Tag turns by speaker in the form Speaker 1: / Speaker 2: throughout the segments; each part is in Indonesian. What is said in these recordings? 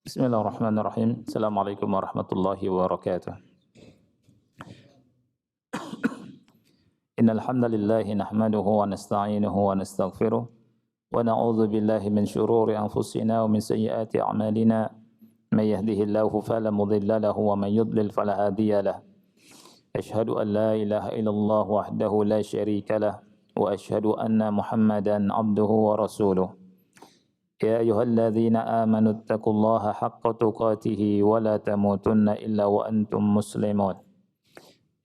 Speaker 1: Bismillahirrahmanirrahim. Assalamualaikum warahmatullahi wabarakatuh. Innal hamdalillah nahmaduhu wa nasta'inuhu wa nastaghfiruh wa na'udzu billahi min shururi anfusina wa min sayyiati a'malina. May yahdihillahu fala mudilla lahu wa may yudlil fala hadiya lahu. Asyhadu an la ilaha illallah wahdahu la syarika lah wa asyhadu anna Muhammadan abduhu wa rasuluh. يا أيها الذين آمنوا اتقوا الله حق تقاته ولا تموتن إلا وأنتم مسلمون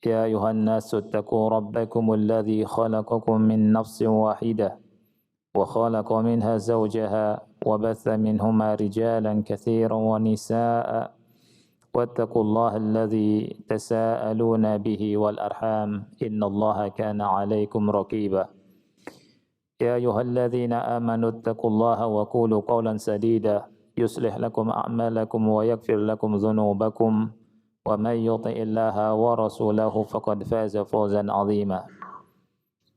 Speaker 1: يا أيها الناس اتقوا ربكم الذي خلقكم من نفس واحدة وخلق منها زوجها وبث منهما رجالا كثيرا ونساء واتقوا الله الذي تساءلون به والأرحام إن الله كان عليكم رقيبا يا أيها الذين آمنوا اتقوا الله وقولوا قولا سديدا يصلح لكم أعمالكم ويغفر لكم ذنوبكم ومن يطع الله ورسوله فقد فاز فوزا عظيما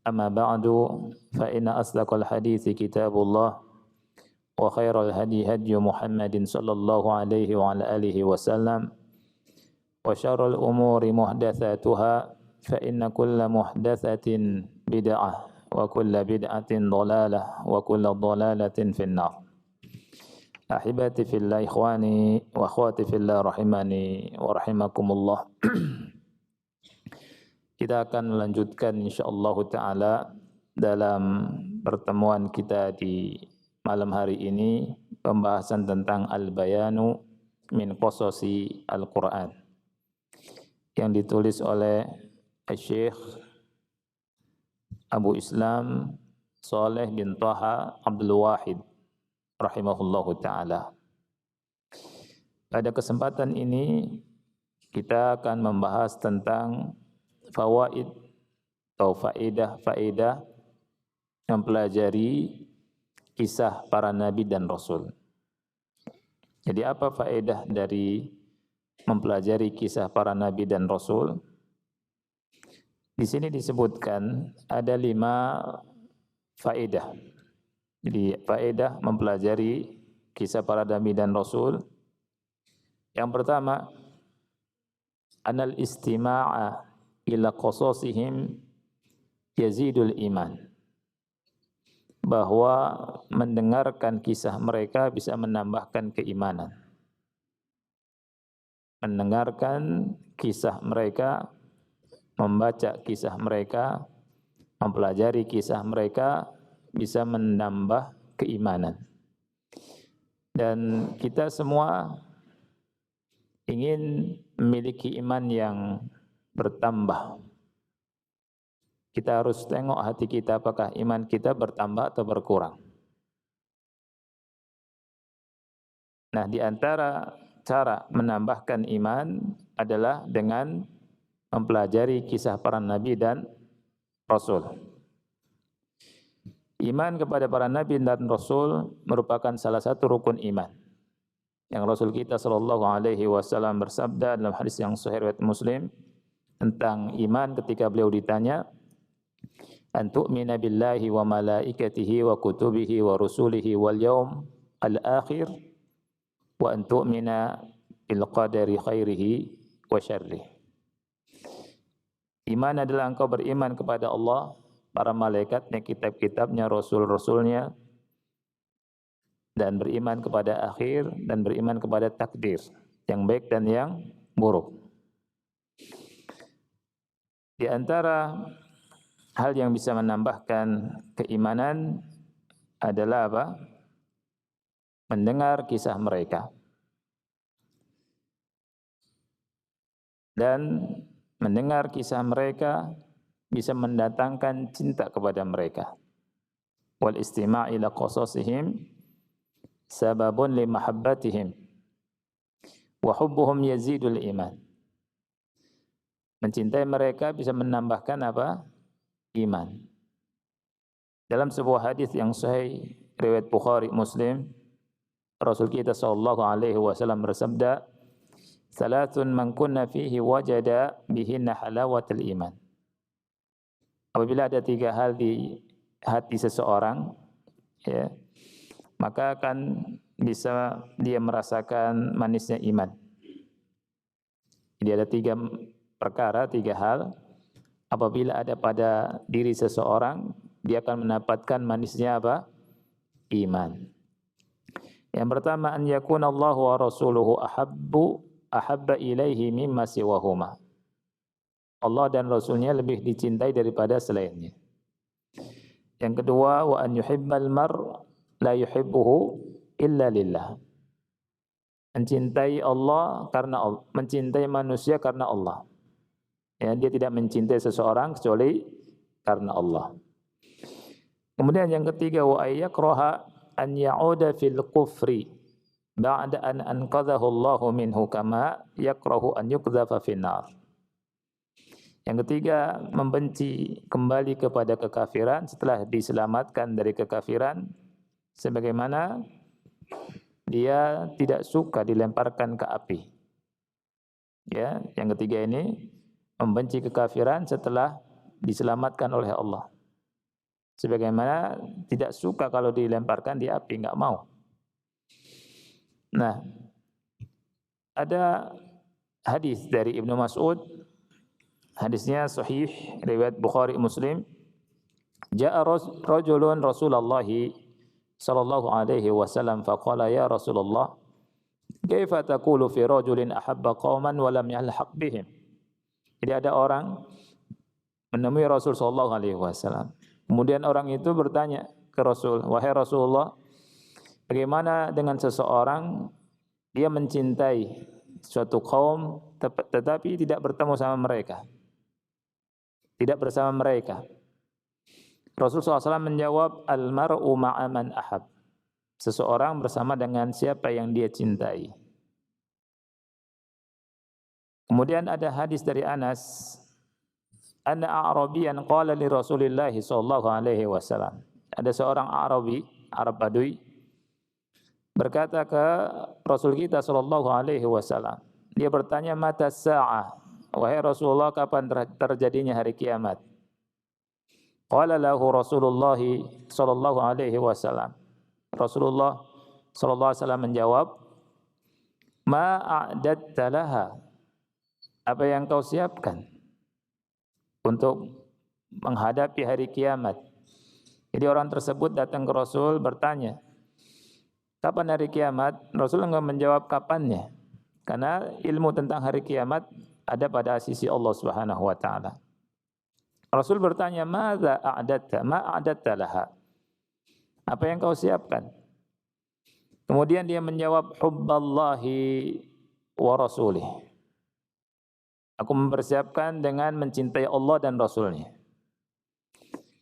Speaker 1: أما بعد فإن أصدق الحديث كتاب الله وخير الهدي هدي محمد صلى الله عليه وعلى آله وسلم وشر الأمور محدثاتها فإن كل محدثة بدعة wa kullu bid'atin dhalalah wa kullu dhalalatin finnar. Ahibati fillah, ikhwani wa akhwati fillah rahimani wa rahimakumullah. Kita akan melanjutkan insyaallah taala dalam pertemuan kita di malam hari ini pembahasan tentang al-bayanu min qasasi al-Qur'an yang ditulis oleh Syekh Abu Islam Saleh bin Taha Abdul Wahid rahimahullahu ta'ala. Pada kesempatan ini kita akan membahas tentang fawaid atau faedah mempelajari kisah para nabi dan rasul. Jadi apa faedah dari mempelajari kisah para nabi dan rasul? Di sini disebutkan ada 5 faedah. Jadi faedah mempelajari kisah para nabi dan rasul. Yang pertama, anal istima'a ila qasasihim yazidul iman. Bahwa mendengarkan kisah mereka bisa menambahkan keimanan. Mendengarkan kisah mereka, membaca kisah mereka, mempelajari kisah mereka bisa menambah keimanan. Dan kita semua ingin memiliki iman yang bertambah. Kita harus tengok hati kita apakah iman kita bertambah atau berkurang. Nah, di antara cara menambahkan iman adalah dengan mempelajari kisah para nabi dan rasul. Iman kepada para nabi dan rasul merupakan salah satu rukun iman. Yang Rasul kita sallallahu alaihi wasallam bersabda dalam hadis yang sahih riwayat Muslim tentang iman ketika beliau ditanya, "An tu'mina billahi wa malaikatihi wa kutubihi wa rusulihi wal yaum al-akhir wa an tu'mina bil qadari khairihi wa syarrihi." Iman adalah engkau beriman kepada Allah, para malaikatnya, kitab-kitabnya, rasul-rasulnya, dan beriman kepada akhir, dan beriman kepada takdir, yang baik dan yang buruk. Di antara hal yang bisa menambahkan keimanan adalah apa? Mendengar kisah mereka. Dan mendengar kisah mereka bisa mendatangkan cinta kepada mereka. Wal istima' ila qasasihim sababun li mahabbatihim wa hubbuhum yazidul iman. Mencintai mereka bisa menambahkan apa? Iman. Dalam sebuah hadis yang sahih riwayat Bukhari Muslim, Rasul kita sallallahu alaihi wasallam bersabda, "Salatun man kunna fihi wajada bihinna halawatul iman." Apabila ada 3 hal di hati seseorang, ya, maka akan bisa dia merasakan manisnya iman. Jadi ada 3 perkara, 3 hal. Apabila ada pada diri seseorang, dia akan mendapatkan manisnya apa? Iman. Yang pertama, an yakuna Allah wa rasuluhu ahabba ilaihi mimma siwahuma. Allah dan Rasulnya lebih dicintai daripada selainnya. Yang kedua, wa an yuhibbal mar la yuhibbuhu illa lillah. Mencintai Allah karena Allah, mencintai manusia karena Allah. Ya, dia tidak mencintai seseorang kecuali karena Allah. Kemudian yang ketiga, wa ayyakraha an ya'uda fil kufri ba'da an anqadhahu Allahu minhu kama yakrahu an yuqdhafa finnar. Yang ketiga, membenci kembali kepada kekafiran setelah diselamatkan dari kekafiran, sebagaimana dia tidak suka dilemparkan ke api. Ya, yang ketiga ini membenci kekafiran setelah diselamatkan oleh Allah. Sebagaimana tidak suka kalau dilemparkan di api, enggak mau. Nah, ada hadis dari Ibnu Mas'ud, hadisnya sahih riwayat Bukhari Muslim. Ja'a rajulun Rasulullah sallallahu alaihi wasallam faqala ya Rasulullah kaifa taqulu fi rajulin ahabba qauman wa lam yalhaq bihim. Jadi ada orang menemui Rasul sallallahu alaihi wasallam. Kemudian orang itu bertanya ke Rasul, "Wahai Rasulullah, bagaimana dengan seseorang dia mencintai suatu kaum tetapi tidak bertemu sama mereka, tidak bersama mereka?" Rasulullah SAW menjawab, "Al-mar'u ma'a man ahab." Seseorang bersama dengan siapa yang dia cintai. Kemudian ada hadis dari Anas, anna a'rabiyan qala li Rasulillah sallallahu alaihi wasallam. Ada seorang Arabi, Arab Badui, berkata ke Rasul kita sallallahu alaihi wasallam. Dia bertanya, "Mata sa'ah?" Wahai Rasulullah, kapan terjadinya hari kiamat? Qala lahu Rasulullah sallallahu alaihi wasallam. Rasulullah sallallahu alaihi wasallam menjawab, "Ma a'dadta laha?" Apa yang kau siapkan untuk menghadapi hari kiamat? Jadi orang tersebut datang ke Rasul bertanya, "Kapan hari kiamat?" Rasul enggak menjawab kapannya. Karena ilmu tentang hari kiamat ada pada sisi Allah Subhanahu wa taala. Rasul bertanya, "Madza a'datta? Ma a'datta laha?" Apa yang kau siapkan? Kemudian dia menjawab, "Hubballahi wa rasulih." Aku mempersiapkan dengan mencintai Allah dan Rasulnya.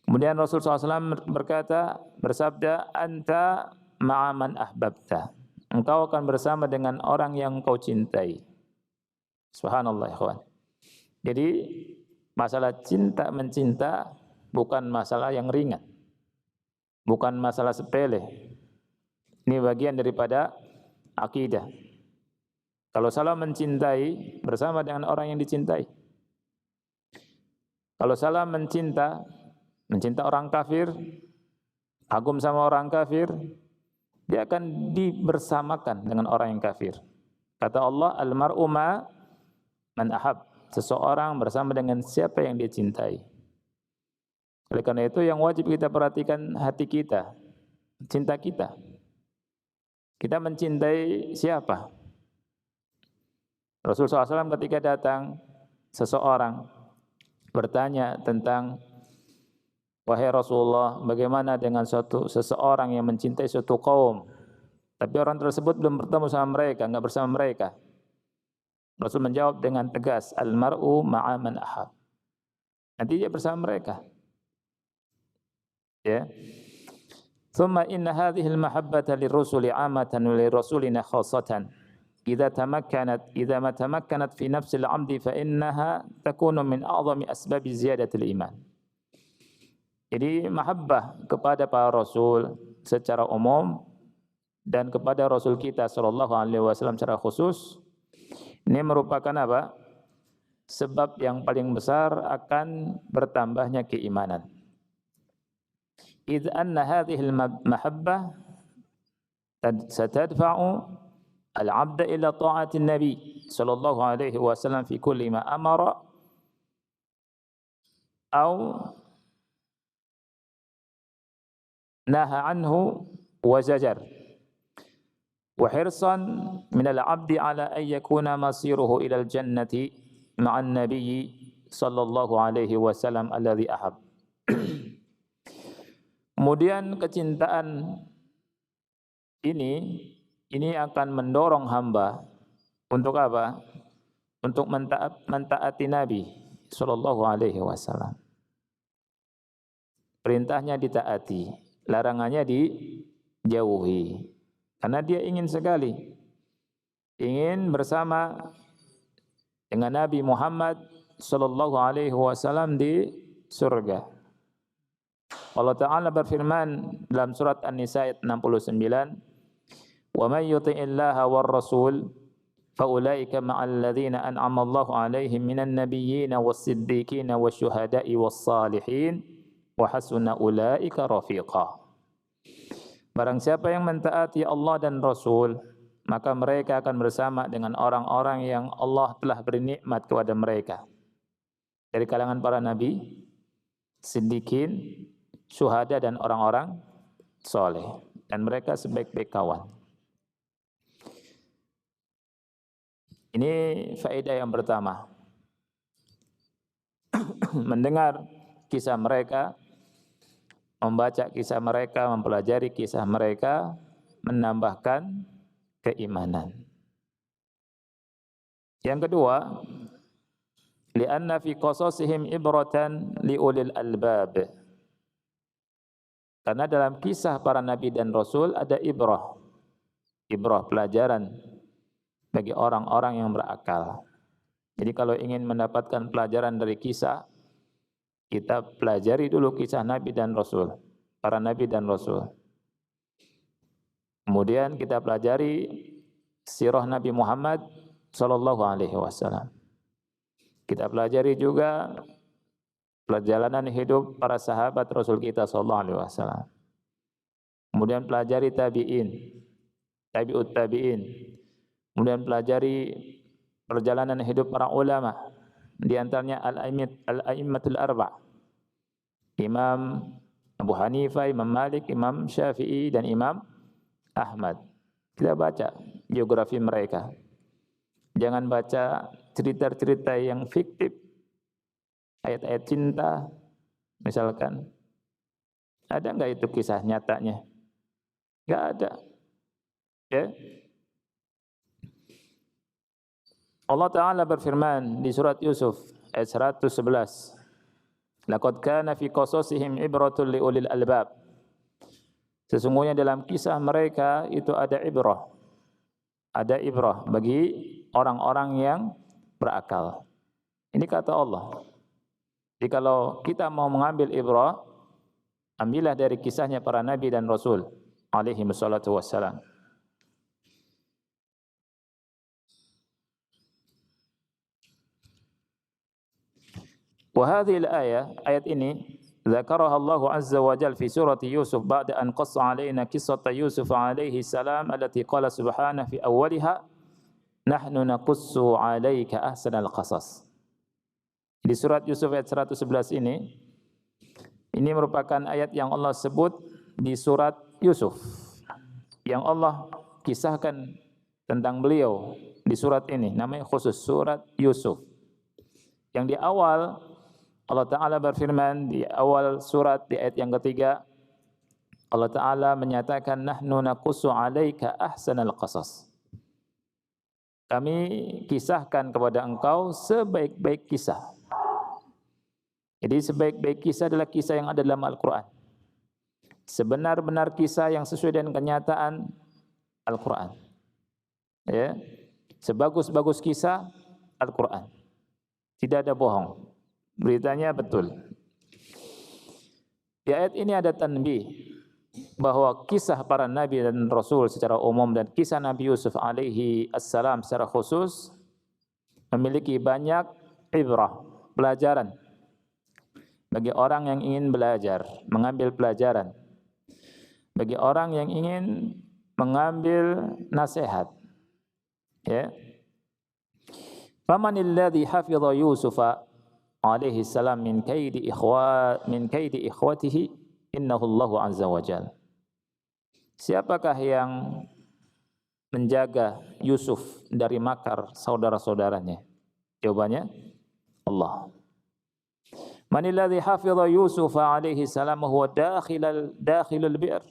Speaker 1: Kemudian Rasulullah SAW bersabda, "Anta ma'aman ahbabta." Engkau akan bersama dengan orang yang kau cintai. Subhanallah, ikhwan. Jadi masalah cinta mencinta bukan masalah yang ringan. Bukan masalah sepele. Ini bagian daripada akidah. Kalau salah mencintai bersama dengan orang yang dicintai. Kalau salah mencinta orang kafir, kagum sama orang kafir, dia akan dibersamakan dengan orang yang kafir. Kata Allah, "Al-mar'u ma man ahab." Seseorang bersama dengan siapa yang dia cintai. Oleh karena itu yang wajib kita perhatikan hati kita, cinta kita. Kita mencintai siapa? Rasulullah SAW ketika datang seseorang bertanya tentang, "Wahai Rasulullah, bagaimana dengan seseorang yang mencintai suatu kaum, tapi orang tersebut belum bertemu sama mereka, enggak bersama mereka?" Rasul menjawab dengan tegas, "Al-mar'u ma'a man ahab." Nanti dia bersama mereka. Ya. Thumma inna hadhihi al-mahabbata lirrusuli 'amatan wa lirasulina khassatan. Idza ma tamakkanat fi nafsi al-'abdi fa innaha takunu min a'zami asbab ziyadatil iman. Jadi mahabbah kepada para rasul secara umum dan kepada Rasul kita sallallahu alaihi wasallam secara khusus ini merupakan apa? Sebab yang paling besar akan bertambahnya keimanan. Idz anna hadhihi al-mahabbah satadfa'u al-'abda ila ta'ati Nabi sallallahu alaihi wasallam fi kulli ma amara aw naha anhu wa zajar wa hirsan min al-'abdi ala an yakuna masiruhu ila al-jannati ma'an nabiyyi sallallahu alaihi wasallam alladhi ahab. Kemudian kecintaan ini akan mendorong hamba untuk apa? Untuk mentaati Nabi sallallahu alaihi wasallam. Perintahnya ditaati, larangannya dijauhi. Karena dia ingin sekali bersama dengan Nabi Muhammad sallallahu alaihi wasallam di surga. Allah Ta'ala berfirman dalam surat An-Nisa ayat 69, "Wa may yuti'illaha war rasul fa ulaika ma'al ladzina an'ama Allahu 'alaihim minan nabiyyin was-siddiqin wasyuhada'i was-salihin wa hasuna ulaika rafiqa." Barang siapa yang mentaati Allah dan Rasul, maka mereka akan bersama dengan orang-orang yang Allah telah beri nikmat kepada mereka dari kalangan para nabi, siddiqin, syuhada dan orang-orang soleh, dan mereka sebaik-baik kawan. Ini faedah yang pertama. Mendengar kisah mereka, membaca kisah mereka, mempelajari kisah mereka, menambahkan keimanan. Yang kedua, li'anna fi qasasihim ibratan liulil albab. Karena dalam kisah para nabi dan rasul ada ibrah pelajaran bagi orang-orang yang berakal. Jadi kalau ingin mendapatkan pelajaran dari kisah, kita pelajari dulu kisah nabi dan rasul, para nabi dan rasul. Kemudian kita pelajari sirah Nabi Muhammad sallallahu alaihi wasallam. Kita pelajari juga perjalanan hidup para sahabat Rasul kita sallallahu alaihi wasallam. Kemudian pelajari tabi'in, tabi'ut tabi'in. Kemudian pelajari perjalanan hidup para ulama, di antaranya al-a'immatul arba'. Imam Abu Hanifah, Imam Malik, Imam Syafi'i dan Imam Ahmad. Kita baca biografi mereka. Jangan baca cerita-cerita yang fiktif, ayat-ayat cinta, misalkan. Ada enggak itu kisah nyatanya? Enggak ada. Ya. Allah Ta'ala berfirman di surat Yusuf ayat 111. Laqad kana fi qasasihim ibratun liulil albab. Sesungguhnya dalam kisah mereka itu ada ibrah. Ada ibrah bagi orang-orang yang berakal. Ini kata Allah. Jadi kalau kita mau mengambil ibrah, ambillah dari kisahnya para nabi dan rasul alaihi wassalatu wassalam. Wa hadhihi al-ayah, ayat ini dzakaraha Allah azza wa jalla fi surati Yusuf ba'da an qassa 'alaina qissata Yusuf alaihi salam allati qala subhanahu fi awwaliha nahnu naqussu 'alaika ahsanal qasas. Di surat Yusuf ayat 111 ini merupakan ayat yang Allah sebut di surat Yusuf, yang Allah kisahkan tentang beliau di surat ini, namanya khusus surat Yusuf. Yang di awal Allah Ta'ala berfirman di awal surat di ayat yang ketiga, Allah Ta'ala menyatakan nahnu naqussu 'alaika ahsanal qasas. Kami kisahkan kepada engkau sebaik-baik kisah. Jadi sebaik-baik kisah adalah kisah yang ada dalam Al-Quran. Sebenar-benar kisah yang sesuai dengan kenyataan Al-Quran. Ya. Sebagus-bagus kisah Al-Quran. Tidak ada bohong. Beritanya betul. Di ayat ini ada tanbih bahwa kisah para nabi dan rasul secara umum dan kisah Nabi Yusuf alaihi assalam secara khusus memiliki banyak ibrah, pelajaran bagi orang yang ingin belajar, mengambil pelajaran. Bagi orang yang ingin mengambil nasihat. Ya. Famanil ladzi hafidha Yusuf alaihi salam min kaidi ikhwatihi innahu Allahu azza wa jalla. Siapakah yang menjaga Yusuf dari makar saudara-saudaranya? Jawabannya Allah. Manil ladzi hafidha Yusuf alaihi salam huwa dakhilul bi'r.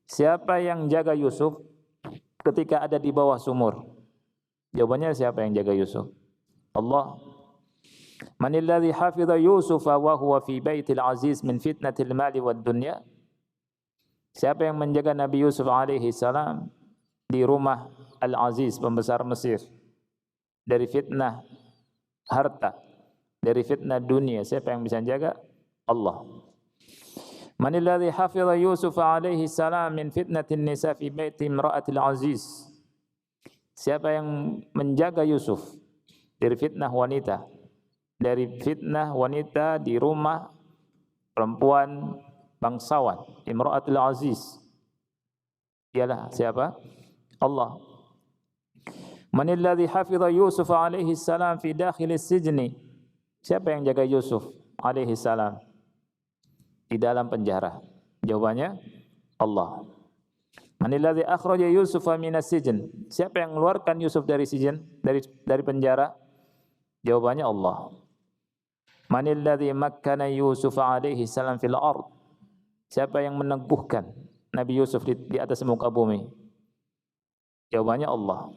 Speaker 1: Siapa yang jaga Yusuf ketika ada di bawah sumur? Jawabannya siapa yang jaga Yusuf? Allah. Manil ladzi hafidha Yusuf wa huwa fi baitil aziz min fitnatil mali wad dunya. Siapa yang menjaga Nabi Yusuf alaihi salam di rumah Al-Aziz, pembesar Mesir, dari fitnah harta, dari fitnah dunia? Siapa yang bisa jaga? Allah. Manil ladzi hafidha Yusuf alaihi salam min fitnatin nisa fi baiti imra'atil aziz. Siapa yang menjaga Yusuf dari fitnah wanita, dari fitnah wanita di rumah perempuan bangsawan, imra'atul aziz? Ialah siapa? Allah. Manil ladzi hafidha Yusuf alaihi salam fi dakhilis sijni. Siapa yang jaga Yusuf alaihi salam di dalam penjara? Jawabannya Allah. Manil ladzi akhraja Yusuf minas sijn. Siapa yang mengeluarkan Yusuf dari sijn, dari penjara? Jawabannya Allah. Manil ladzi makkana Yusuf alaihi salam fil ard. Siapa yang meneguhkan Nabi Yusuf di atas muka bumi? Jawabannya Allah.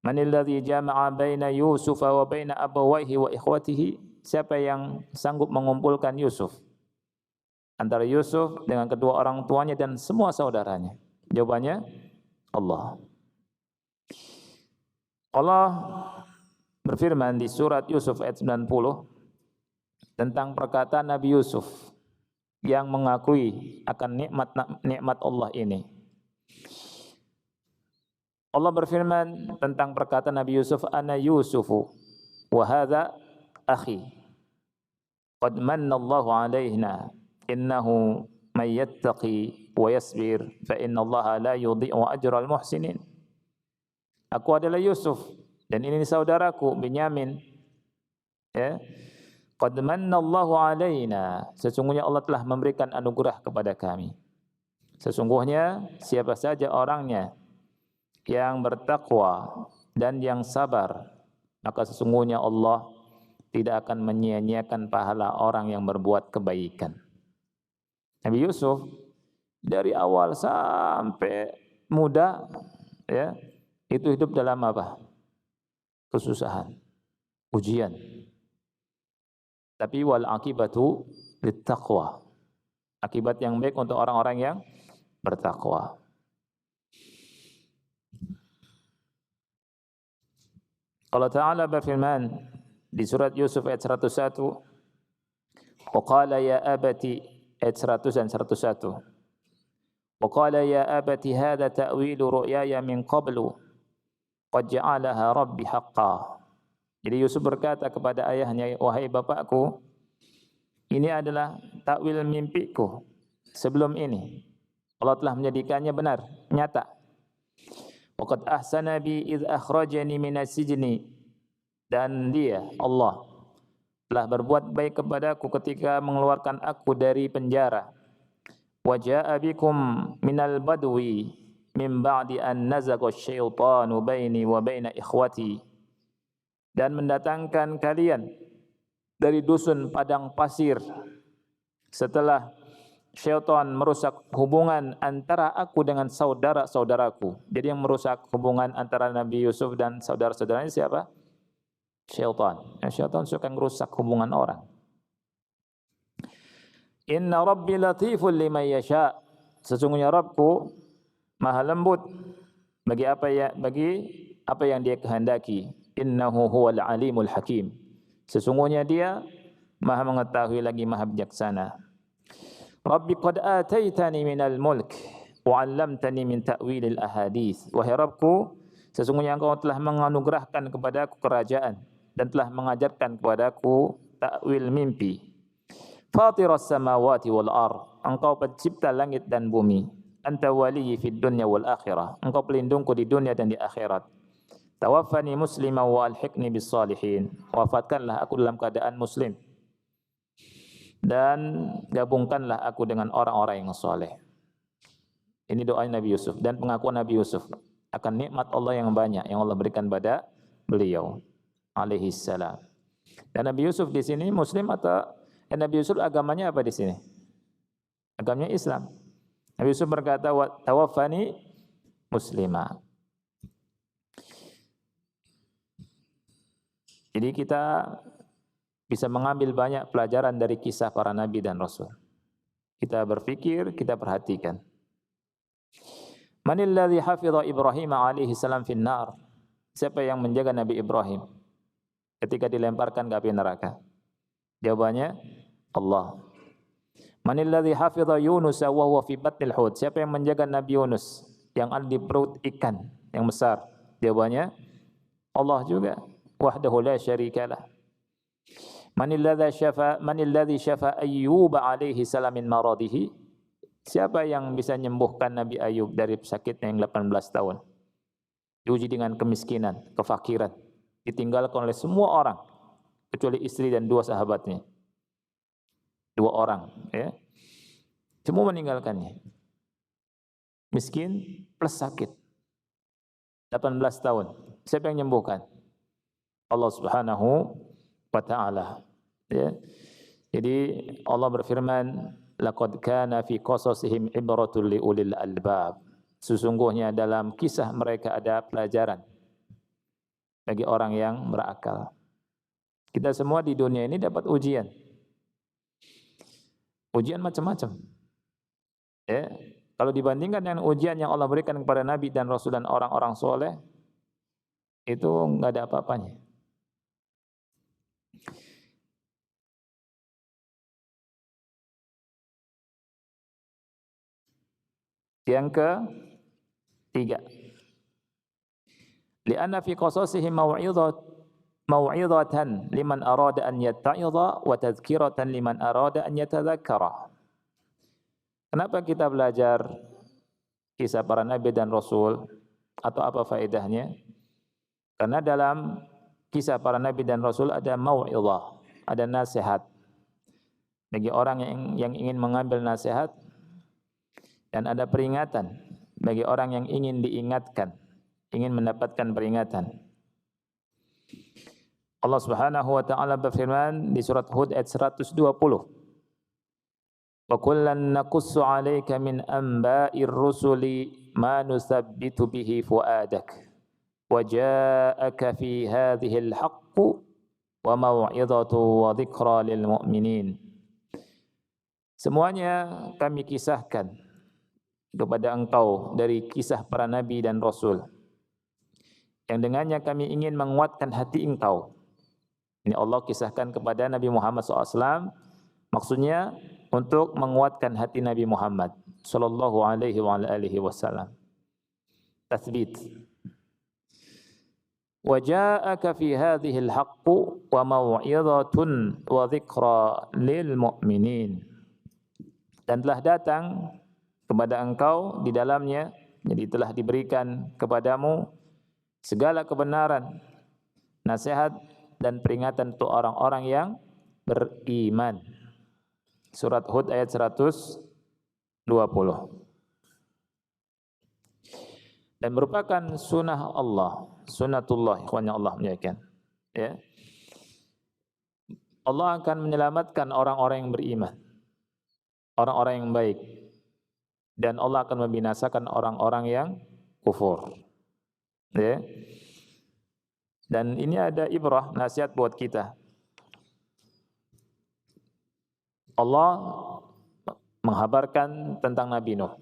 Speaker 1: Manil ladzi jama'a baina Yusuf wa baina abawayhi wa ikhwatihi. Siapa yang sanggup mengumpulkan Yusuf antara Yusuf dengan kedua orang tuanya dan semua saudaranya? Jawabannya Allah. Allah berfirman di surat Yusuf ayat 90 tentang perkataan Nabi Yusuf yang mengakui akan nikmat Allah ini. Allah berfirman tentang perkataan Nabi Yusuf, ana Yusufu wa hadza akhi qad manna Allahu alaina innahu may yattaqi wa yasbir fa innallaha la yudhi'u ajral muhsinin. Aku adalah Yusuf dan ini saudaraku Binyamin. Ya. Qad manna Allahu alaina. Sesungguhnya Allah telah memberikan anugerah kepada kami. Sesungguhnya siapa saja orangnya yang bertakwa dan yang sabar, maka sesungguhnya Allah tidak akan menyia-nyiakan pahala orang yang berbuat kebaikan. Nabi Yusuf dari awal sampai muda, ya, itu hidup dalam apa? Kesusahan, ujian. Tapi wal akibatu littaqwa. Akibat yang baik untuk orang-orang yang bertakwa. Allah Ta'ala berfirman di surat Yusuf ayat 101, wa qala ya abati, ayat 100 dan 101. Wa qala ya abati hadha ta'wilu ru'yaya min qablu qad ja'alaha rabbi haqqan. Jadi Yusuf berkata kepada ayahnya, wahai bapakku, ini adalah takwil mimpiku sebelum ini. Allah telah menjadikannya benar, nyata. Waqad ahsana bi idh akhrajani minas sijni. Dan dia, Allah, telah berbuat baik kepadaku ketika mengeluarkan aku dari penjara. Wa jaa'a bikum minal badwi min ba'di an nazagha asyaitanu baini wa baina ikhwati. Dan mendatangkan kalian dari dusun padang pasir setelah syaitan merusak hubungan antara aku dengan saudara-saudaraku. Jadi yang merusak hubungan antara Nabi Yusuf dan saudara-saudaranya siapa? Syaitan. Syaitan suka merusak hubungan orang. Inna rabbi latiful liman yasha. Sesungguhnya Rabbku maha lembut bagi apa yang dia kehendaki. Innahu huwal alimul hakim. Sesungguhnya dia maha mengetahui lagi maha bijaksana. Rabbi qad ataitani minal mulk wa 'allamtani min ta'wilil ahadits. Wahai Rabbku, sesungguhnya Engkau telah menganugerahkan kepadaku kerajaan dan telah mengajarkan kepadaku ta'wil mimpi. Fatiras samawati wal ardh. Engkau pencipta langit dan bumi. anta waliyyi fid dunya wal akhirah. Engkau pelindungku di dunia dan di akhirat. Tawaffani musliman wa alhiqni bis salihin. Wafatkanlah aku dalam keadaan muslim dan gabungkanlah aku dengan orang-orang yang saleh. Ini doa Nabi Yusuf dan pengakuan Nabi Yusuf akan nikmat Allah yang banyak yang Allah berikan pada beliau alaihi salam. Dan Nabi Yusuf di sini muslim atau Nabi Yusuf agamanya apa di sini? Agamanya Islam. Nabi Yusuf berkata tawaffani muslima. Jadi kita bisa mengambil banyak pelajaran dari kisah para nabi dan rasul. Kita berpikir, kita perhatikan. Manil ladzi hafidha Ibrahim alaihi salam fin nar? Siapa yang menjaga Nabi Ibrahim ketika dilemparkan ke api neraka? Jawabannya Allah. Manil ladzi hafidha Yunus wa huwa fi batnil hut? Siapa yang menjaga Nabi Yunus yang ada di perut ikan yang besar? Jawabannya Allah juga. Wahdahu la syarikalah. Manil ladzi syafa Ayyub alaihi salam min maradihi? Siapa yang bisa menyembuhkan Nabi Ayub dari sakitnya yang 18 tahun? Diuji dengan kemiskinan, kefakiran, ditinggalkan oleh semua orang kecuali istri dan 2 sahabatnya. 2 orang, ya. Semua meninggalkannya. Miskin plus sakit. 18 tahun. Siapa yang menyembuhkan? Allah Subhanahu wa taala. Ya. Jadi Allah berfirman, laqad kana fi qasasihim ibratul liulil albab. Sesungguhnya dalam kisah mereka ada pelajaran bagi orang yang berakal. Kita semua di dunia ini dapat ujian. Ujian macam-macam. Ya. Kalau dibandingkan dengan ujian yang Allah berikan kepada nabi dan rasul dan orang-orang soleh, itu enggak ada apa-apanya. Yang ketiga, li'anna fi qasasihim mau'izatan liman arada an yatta'idha wa tadhkiratan liman arada an yatadhakkara. Kenapa kita belajar kisah para nabi dan rasul atau apa faedahnya? Karena dalam kisah para nabi dan rasul ada mau'izah, ada nasihat bagi orang yang ingin mengambil nasihat, dan ada peringatan bagi orang yang ingin diingatkan, ingin mendapatkan peringatan. Allah Subhanahu wa taala berfirman di surat Hud ayat 120. Wa kullan naqussu 'alaika min anba'ir rusuli ma nusabbitu bihi fuadak wa ja'aka fi hadhihi al-haqqu wa mau'izatu wa dzikra lil mu'minin. Semuanya kami kisahkan kepada engkau dari kisah para nabi dan rasul yang dengannya kami ingin menguatkan hati engkau. Ini Allah kisahkan kepada Nabi Muhammad SAW, maksudnya untuk menguatkan hati Nabi Muhammad sallallahu alaihi wasallam. Tathbit. Wa ja'aka fi hadhihi al-haqqu wa mau'izatun wa dzikra lil mu'minin. Dan telah datang kepada engkau di dalamnya, jadi telah diberikan kepadamu segala kebenaran, nasihat dan peringatan untuk orang-orang yang beriman. Surat Hud ayat 120. Dan merupakan sunnah Allah, sunnatullah ikhwan yang Allah muliakan. Ya. Allah akan menyelamatkan orang-orang yang beriman, orang-orang yang baik. Dan Allah akan membinasakan orang-orang yang kufur. Ya. Dan ini ada ibrah, nasihat buat kita. Allah menghabarkan tentang Nabi Nuh.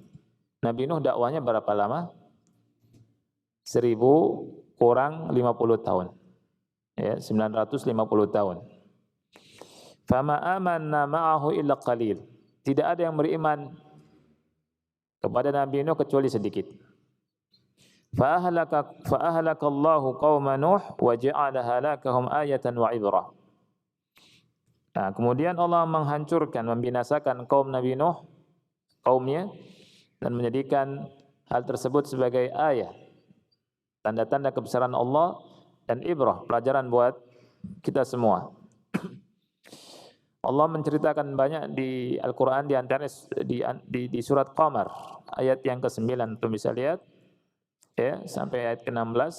Speaker 1: Nabi Nuh dakwahnya berapa lama? 1000 kurang 50 tahun. Ya, 950 tahun. Fama amanna ma'ahu illa qalil. Tidak ada yang beriman kepada Nabi Nuh kecuali sedikit. Fa ahlakallahu qauma Nuh wa ja'ala halakahum ayatan wa ibrah. Nah, kemudian Allah menghancurkan, membinasakan kaum Nabi Nuh, kaumnya, dan menjadikan hal tersebut sebagai ayat, tanda-tanda kebesaran Allah dan ibrah, pelajaran buat kita semua. Allah menceritakan banyak di Al-Quran, di antaranya di surat Qamar ayat yang ke-9, tuh bisa lihat ya sampai ayat ke-16.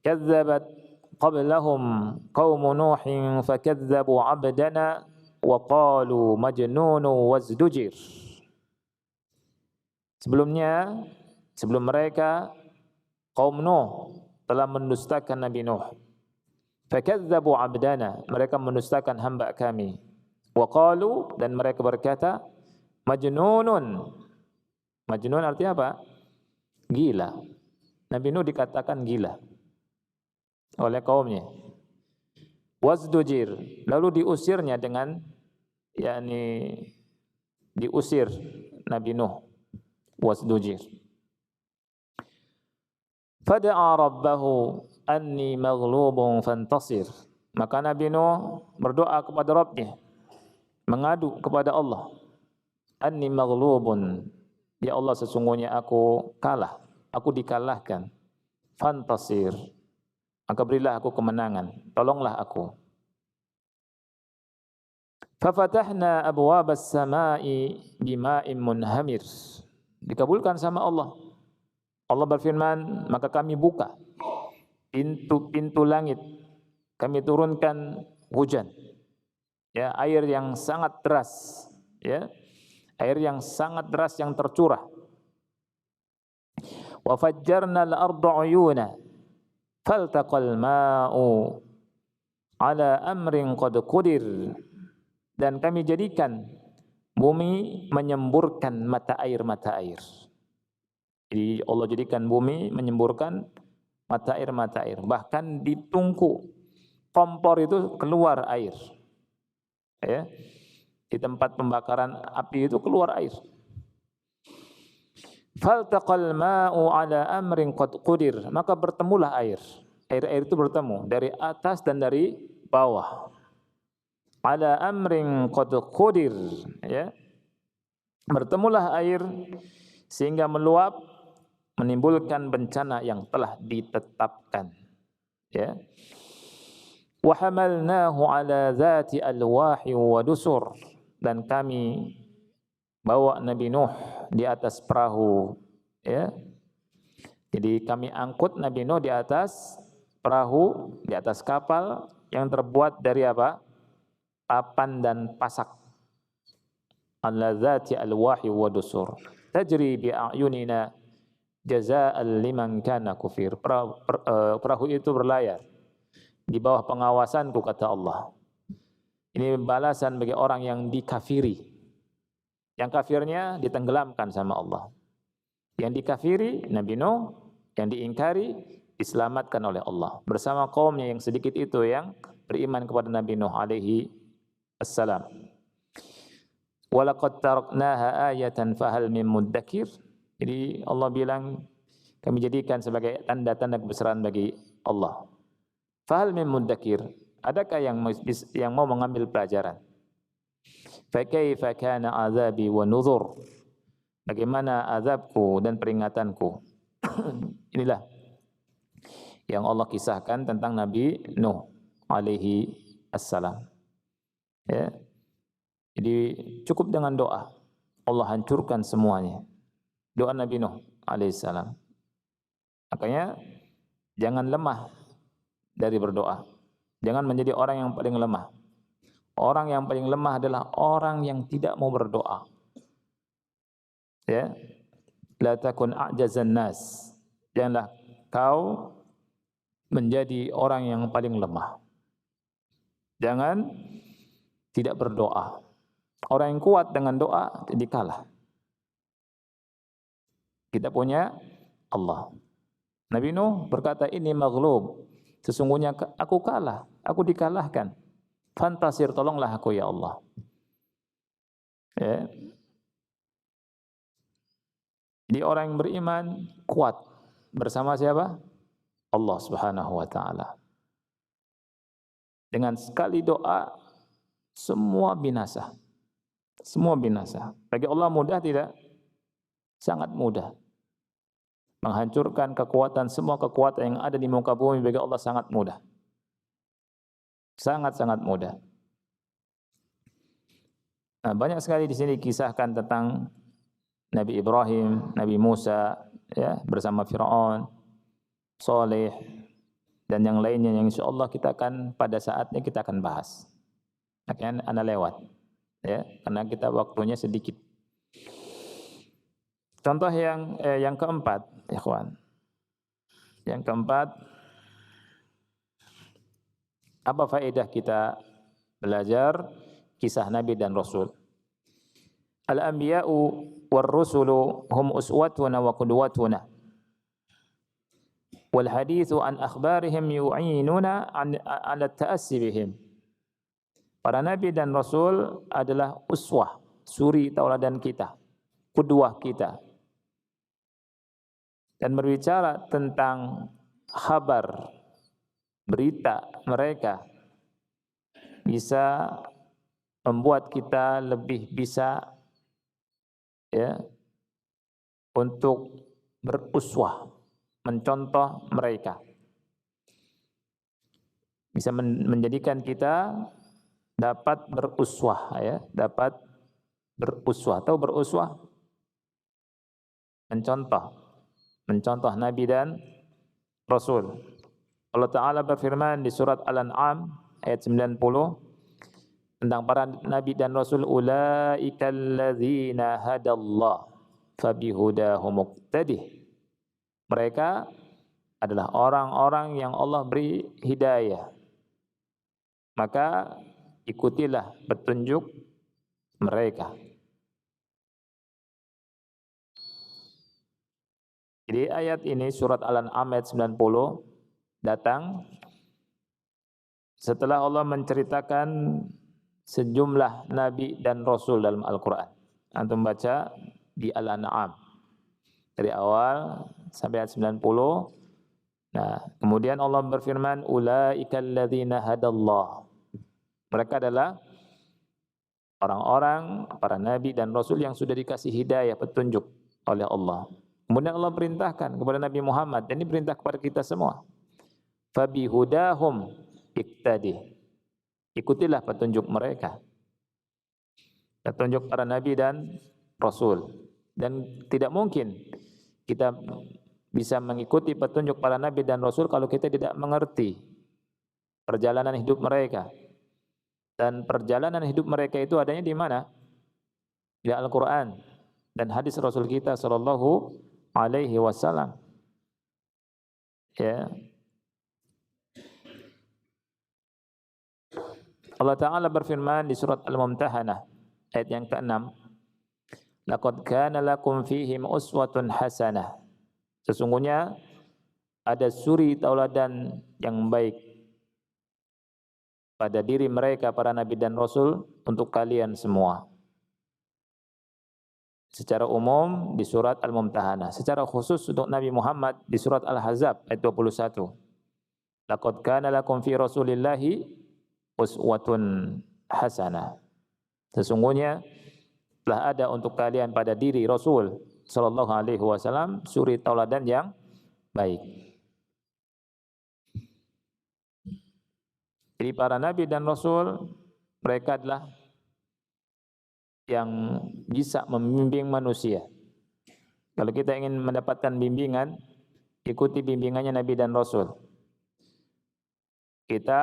Speaker 1: Kadzabat qablahum qaumu Nuhin fakadzabu 'abdana wa qalu majnunun wazdujir. Sebelumnya, sebelum mereka kaum Nuh telah mendustakan Nabi Nuh. Fakadzabu 'abdana, mereka mendustakan hamba kami. Wa qalu, dan mereka berkata, majnunun. Majnun artinya apa? Gila. Nabi Nuh dikatakan gila oleh kaumnya. Wazdujir, lalu diusirnya dengan diusir Nabi Nuh. Wazdujir. Fada'a rabbahu anni maghlubun fantasir. Maka Nabi Nuh berdoa kepada Rabbnya, mengadu kepada Allah. Anni maghlubun, ya Allah sesungguhnya aku kalah, aku dikalahkan. Fantasir, maka berilah aku kemenangan, tolonglah aku. Fafatahna abwabas samai bima'in munhamir. Dikabulkan sama Allah. Allah berfirman, maka kami buka pintu langit, kami turunkan hujan, ya, air yang sangat deras, ya, air yang sangat deras yang tercurah. Wa fajjarna al-arda 'uyuna faltaqal ma'u ala amrin qad qudir. Dan kami jadikan bumi menyemburkan mata air. Jadi Allah jadikan bumi menyemburkan mata air. Bahkan di tungku kompor itu keluar air. Ya. Di tempat pembakaran api itu keluar air. Faltaqal ma'u ala amrin qad qudir. Maka bertemulah air. Air itu bertemu dari atas dan dari bawah. Ala amrin qad qudir, ya. Bertemulah air sehingga meluap, menimbulkan bencana yang telah ditetapkan, ya. Wa hamalnahu ala dzati alwahi wa dusur, dan kami bawa Nabi Nuh di atas perahu, ya. Jadi kami angkut Nabi Nuh di atas perahu, di atas kapal yang terbuat dari apa? Papan dan pasak. Ala dzati alwahi wa dusur tajri bi a'yunina jazaa'an liman kana kufir. Perahu itu berlayar di bawah pengawasanku, kata Allah. Ini balasan bagi orang yang dikafiri. Yang kafirnya ditenggelamkan sama Allah. Yang dikafiri Nabi Nuh, yang diingkari diselamatkan oleh Allah bersama kaumnya yang sedikit itu yang beriman kepada Nabi Nuh alaihi assalam. Walaqad taraknaha ayatan fahal min muddakir. Jadi Allah bilang kami jadikan sebagai tanda-tanda kebesaran bagi Allah. Fahal min muddakir, adakah yang mau mengambil pelajaran? Fa kaifa kana azabi wa nuzur. Bagaimana azabku dan peringatanku? Inilah yang Allah kisahkan tentang Nabi Nuh alaihi assalam. Ya. Jadi cukup dengan doa, Allah hancurkan semuanya. Doa Nabi Nuh alaihissalam. Makanya jangan lemah dari berdoa. Jangan menjadi orang yang paling lemah. Orang yang paling lemah adalah orang yang tidak mau berdoa. Ya. La takun a'jazan nas. Janganlah kau menjadi orang yang paling lemah. Jangan tidak berdoa. Orang yang kuat dengan doa jadi kalah. Kita punya Allah. Nabi Nuh berkata, ini maghlub. Sesungguhnya aku kalah, aku dikalahkan. Fantasir, tolonglah aku ya Allah. Ya. Jadi orang yang beriman kuat bersama siapa? Allah Subhanahu wa taala. Dengan sekali doa semua binasa. Semua binasa. Bagi Allah mudah tidak? Sangat mudah. Menghancurkan semua kekuatan yang ada di muka bumi bagi Allah sangat mudah. Sangat-sangat mudah. Nah, banyak sekali di sini kisahkan tentang Nabi Ibrahim, Nabi Musa, ya, bersama Firaun, Saleh, dan yang lainnya yang insyaallah kita akan pada saatnya kita akan bahas. Akan ana lewat, ya, karena kita waktunya sedikit. Contoh yang keempat, ikhwan. Yang keempat, apa faedah kita belajar kisah Nabi dan Rasul? Al-anbiya'u war-rusulu hum uswatuna wa qudwatuna. Wal haditsu an akhbarihim yu'inuna ala ta'assi bihim. Para nabi dan rasul adalah uswah, suri tauladan kita, qudwah kita. Dan berbicara tentang kabar, berita mereka bisa membuat kita lebih bisa, ya, untuk beruswah, mencontoh mereka. Bisa menjadikan kita dapat beruswah, ya, dapat beruswah atau beruswah, mencontoh Nabi dan Rasul. Allah Ta'ala berfirman di surat Al-An'am ayat 90 tentang para Nabi dan Rasul, ulaikal ladzina hadallah fabihudahu muqtadih. Mereka adalah orang-orang yang Allah beri hidayah, maka ikutilah petunjuk mereka. Jadi ayat ini surat Al-An'am ayat 90 datang setelah Allah menceritakan sejumlah nabi dan rasul dalam Al-Qur'an. Antum baca di Al-An'am dari awal sampai ayat 90. Nah, kemudian Allah berfirman, ulaikal ladzina hadallah. Mereka adalah orang-orang, para nabi dan rasul yang sudah dikasih hidayah, petunjuk oleh Allah. Kemudian Allah perintahkan kepada Nabi Muhammad, dan ini perintah kepada kita semua. Fabihudahum iqtadih. Ikutilah petunjuk mereka. Petunjuk para nabi dan rasul. Dan tidak mungkin kita bisa mengikuti petunjuk para nabi dan rasul kalau kita tidak mengerti perjalanan hidup mereka. Dan perjalanan hidup mereka itu adanya di mana? Di Al-Qur'an dan hadis Rasul kita sallallahu alaihi wasallam. Ya. Allah Ta'ala berfirman di surat Al-Mumtahanah ayat yang ke-6, laqad kana lakum fihim uswatun hasanah. Sesungguhnya ada suri tauladan yang baik pada diri mereka para nabi dan rasul untuk kalian semua. Secara umum di surat Al-Mumtahanah, secara khusus untuk Nabi Muhammad di surat Al-Ahzab ayat 21. Laqad kana lakum fi Rasulillahi uswatun hasanah. Sesungguhnya telah ada untuk kalian pada diri Rasul sallallahu alaihi wasallam suri tauladan yang baik. Jadi para nabi dan rasul mereka adalah yang bisa membimbing manusia. Kalau kita ingin mendapatkan bimbingan, ikuti bimbingannya Nabi dan Rasul. Kita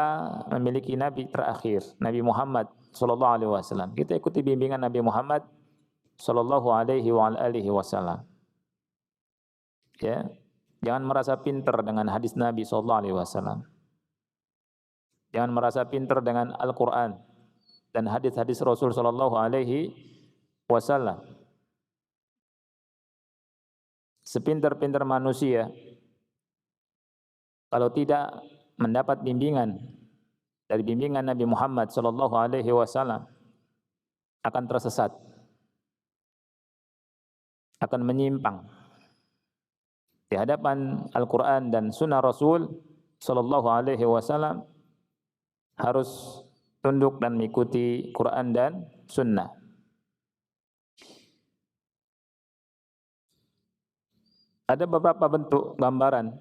Speaker 1: memiliki Nabi terakhir, Nabi Muhammad sallallahu alaihi wasallam. Kita ikuti bimbingan Nabi Muhammad sallallahu alaihi wasallam. Ya, jangan merasa pintar dengan hadis Nabi sallallahu alaihi wasallam. Jangan merasa pintar dengan Al-Qur'an dan hadis-hadis Rasul sallallahu alaihi wasallam. Sepintar-pintar manusia, kalau tidak mendapat bimbingan dari bimbingan Nabi Muhammad sallallahu alaihi wasallam, akan tersesat, akan menyimpang di hadapan Al-Qur'an dan sunnah Rasul sallallahu alaihi wasallam. Harus tunduk dan mengikuti Quran dan sunnah. Ada beberapa bentuk gambaran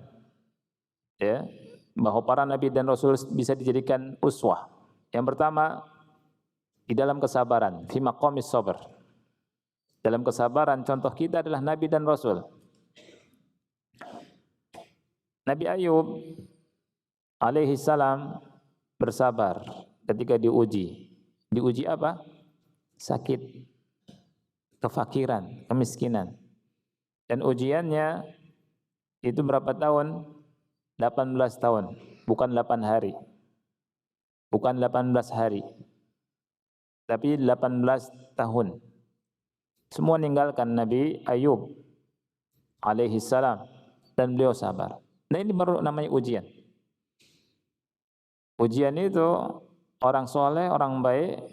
Speaker 1: ya bahwa para nabi dan rasul bisa dijadikan uswah. Yang pertama di dalam kesabaran, fi maqamis sabr. Dalam kesabaran contoh kita adalah nabi dan rasul. Nabi Ayub alaihi salam bersabar ketika diuji. Diuji apa? Sakit, kefakiran, kemiskinan. Dan ujiannya itu berapa tahun? 18 tahun, bukan 8 hari. Bukan 18 hari. Tapi 18 tahun. Semua meninggalkan Nabi Ayub alaihi salam dan beliau sabar. Nah, ini baru namanya ujian. Ujian itu orang soleh, orang baik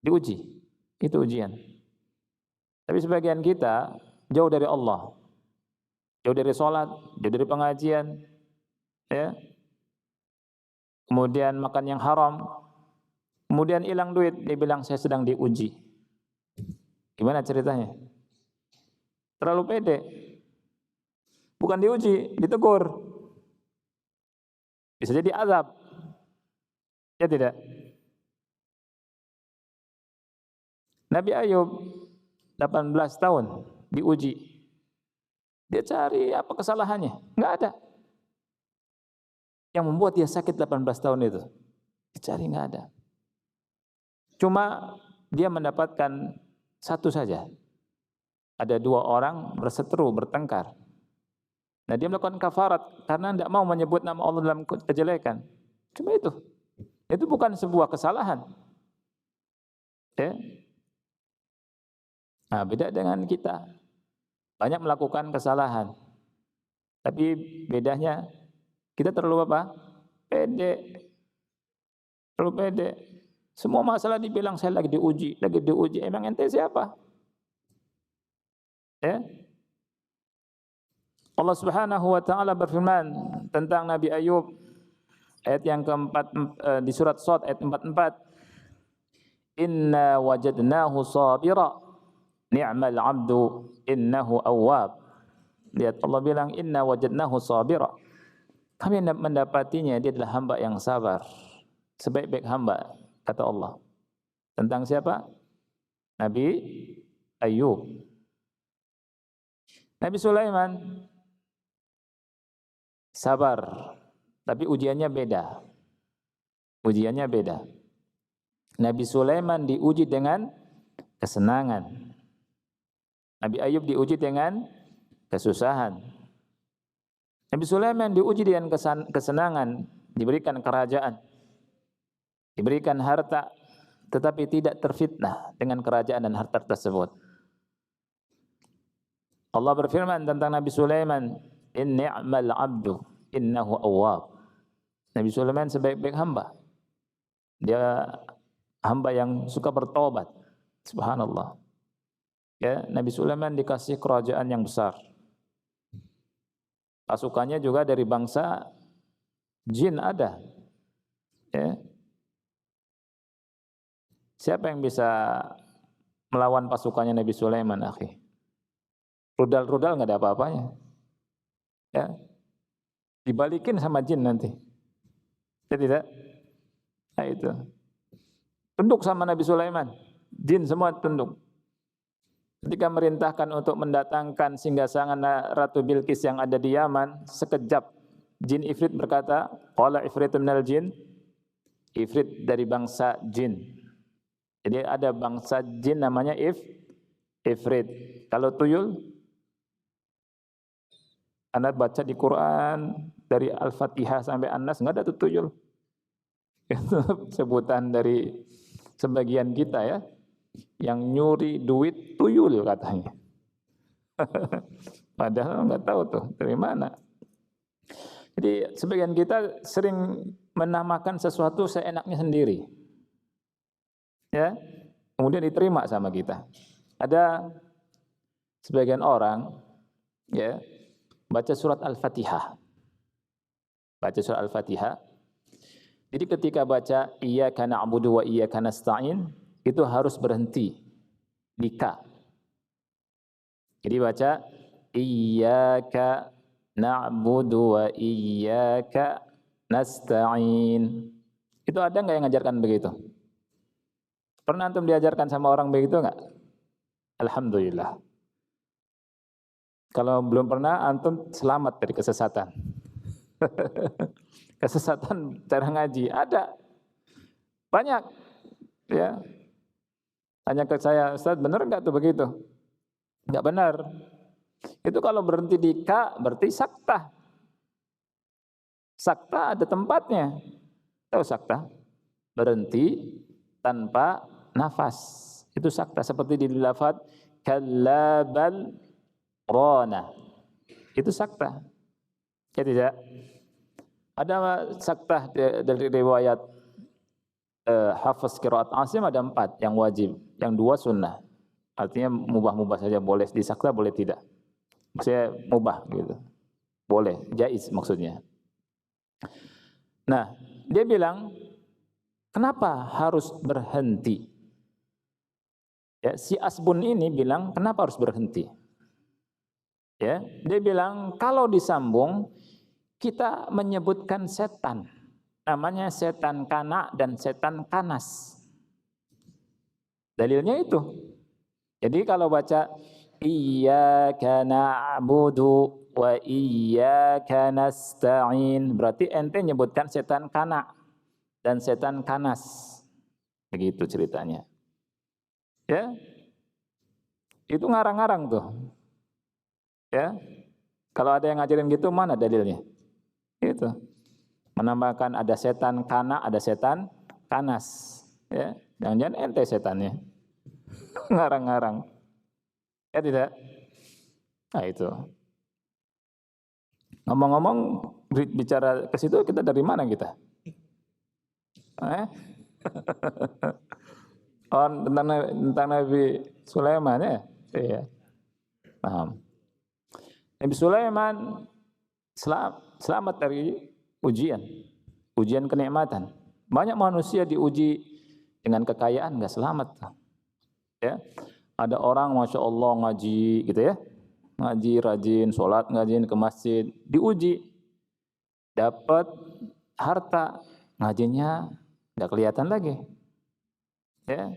Speaker 1: diuji. Itu ujian. Tapi sebagian kita jauh dari Allah, jauh dari sholat, jauh dari pengajian, ya. Kemudian makan yang haram, kemudian hilang duit, dia bilang saya sedang diuji. Gimana ceritanya? Terlalu pede. Bukan diuji, ditegur. Bisa jadi azab. Ya tidak? Nabi Ayub 18 tahun diuji. Dia cari apa kesalahannya? Enggak ada. Yang membuat dia sakit 18 tahun itu. Dicari enggak ada. Cuma dia mendapatkan satu saja. Ada 2 orang berseteru, bertengkar. Nah, dia melakukan kafarat karena tidak mau menyebut nama Allah dalam kejelekan. Cuma itu. Itu bukan sebuah kesalahan. Ya. Nah, beda dengan kita. Banyak melakukan kesalahan. Tapi bedanya kita terlalu apa? Pede. Terlalu pede. Semua masalah dibilang saya lagi diuji, lagi diuji. Emang ente siapa? Ya. Allah Subhanahu wa taala berfirman tentang Nabi Ayub ayat yang keempat di surat Shad ayat 44. Inna wajadnahu sabira ni'mal 'abdu innahu awwab. Lihat Allah bilang inna wajadnahu sabira. Kami mendapatinya dia adalah hamba yang sabar. Sebaik-baik hamba kata Allah. Tentang siapa? Nabi Ayub. Nabi Sulaiman sabar, tapi ujiannya beda. Ujiannya beda. Nabi Sulaiman diuji dengan kesenangan. Nabi Ayub diuji dengan kesusahan. Nabi Sulaiman diuji dengan kesenangan, diberikan kerajaan, diberikan harta, tetapi tidak terfitnah dengan kerajaan dan harta tersebut. Allah berfirman tentang Nabi Sulaiman, "Inni'mal 'abdu innahu awwab." Nabi Sulaiman sebaik-baik hamba. Dia hamba yang suka bertobat. Subhanallah. Ya, Nabi Sulaiman dikasih kerajaan yang besar. Pasukannya juga dari bangsa jin ada. Ya. Siapa yang bisa melawan pasukannya Nabi Sulaiman, akhi? Rudal-rudal enggak ada apa-apanya. Ya. Dibalikin sama jin nanti. Ya tidak? Nah itu. Tunduk sama Nabi Sulaiman. Jin semua tunduk. Ketika merintahkan untuk mendatangkan singgasangan Ratu Bilqis yang ada di Yaman, sekejap jin Ifrit berkata, qala Ifritun minal jin, Ifrit dari bangsa jin. Jadi ada bangsa jin namanya Ifrit. Kalau tuyul, Anda baca di Quran dari Al-Fatihah sampai An-Nas enggak ada tuyul. Itu sebutan dari sebagian kita ya, yang nyuri duit tuyul katanya. Padahal enggak tahu tuh dari mana. Jadi sebagian kita sering menamakan sesuatu seenaknya sendiri. Ya, kemudian diterima sama kita. Ada sebagian orang ya baca surat Al-Fatihah. Baca surat Al-Fatihah. Jadi ketika baca iyyaka na'budu wa iyyaka nasta'in itu harus berhenti di ka. Jadi baca iyyaka na'budu wa iyyaka nasta'in. Itu ada nggak yang ngajarkan begitu? Pernah antum diajarkan sama orang begitu nggak? Alhamdulillah. Kalau belum pernah, antum selamat dari kesesatan. Kesesatan cara ngaji ada banyak, ya. Tanya ke saya, Ustaz, benar nggak tuh begitu? Nggak benar. Itu kalau berhenti di ka, berarti saktah. Saktah ada tempatnya. Tahu saktah? Berhenti tanpa nafas. Itu saktah, seperti di lafaz kalla bal rana. Itu saktah. Ya tidak? Ada saktah dari riwayat Hafiz qiraat Asim ada 4 yang wajib, yang 2 sunnah. Artinya mubah-mubah saja, boleh disakta, boleh tidak. Maksudnya mubah gitu. Boleh, jaiz maksudnya. Nah, dia bilang, kenapa harus berhenti? Ya, si Asbun ini bilang, kenapa harus berhenti? Ya, dia bilang kalau disambung kita menyebutkan setan. Namanya setan kana dan setan kanas. Dalilnya itu. Jadi kalau baca iyyaka na'budu wa iyyaka nasta'in, berarti ente nyebutkan setan kana dan setan kanas. Begitu ceritanya. Ya. Itu ngarang-ngarang tuh. Ya. Kalau ada yang ngajarin gitu, mana dalilnya? Itu. Menambahkan ada setan kana, ada setan kanas. Ya. Jangan-jangan ente setannya. Ngarang-ngarang. Ya tidak? Nah itu. Ngomong-ngomong, bicara ke situ, kita dari mana kita? Oh, tentang Nabi Sulaiman ya? Iya. Paham. Nabi Sulaiman selamat dari ujian kenikmatan. Banyak manusia diuji dengan kekayaan, nggak selamat. Ya, ada orang masya Allah ngaji, gitu ya, ngaji rajin, sholat ngajin ke masjid, diuji, dapat harta, ngajinya nggak kelihatan lagi, ya,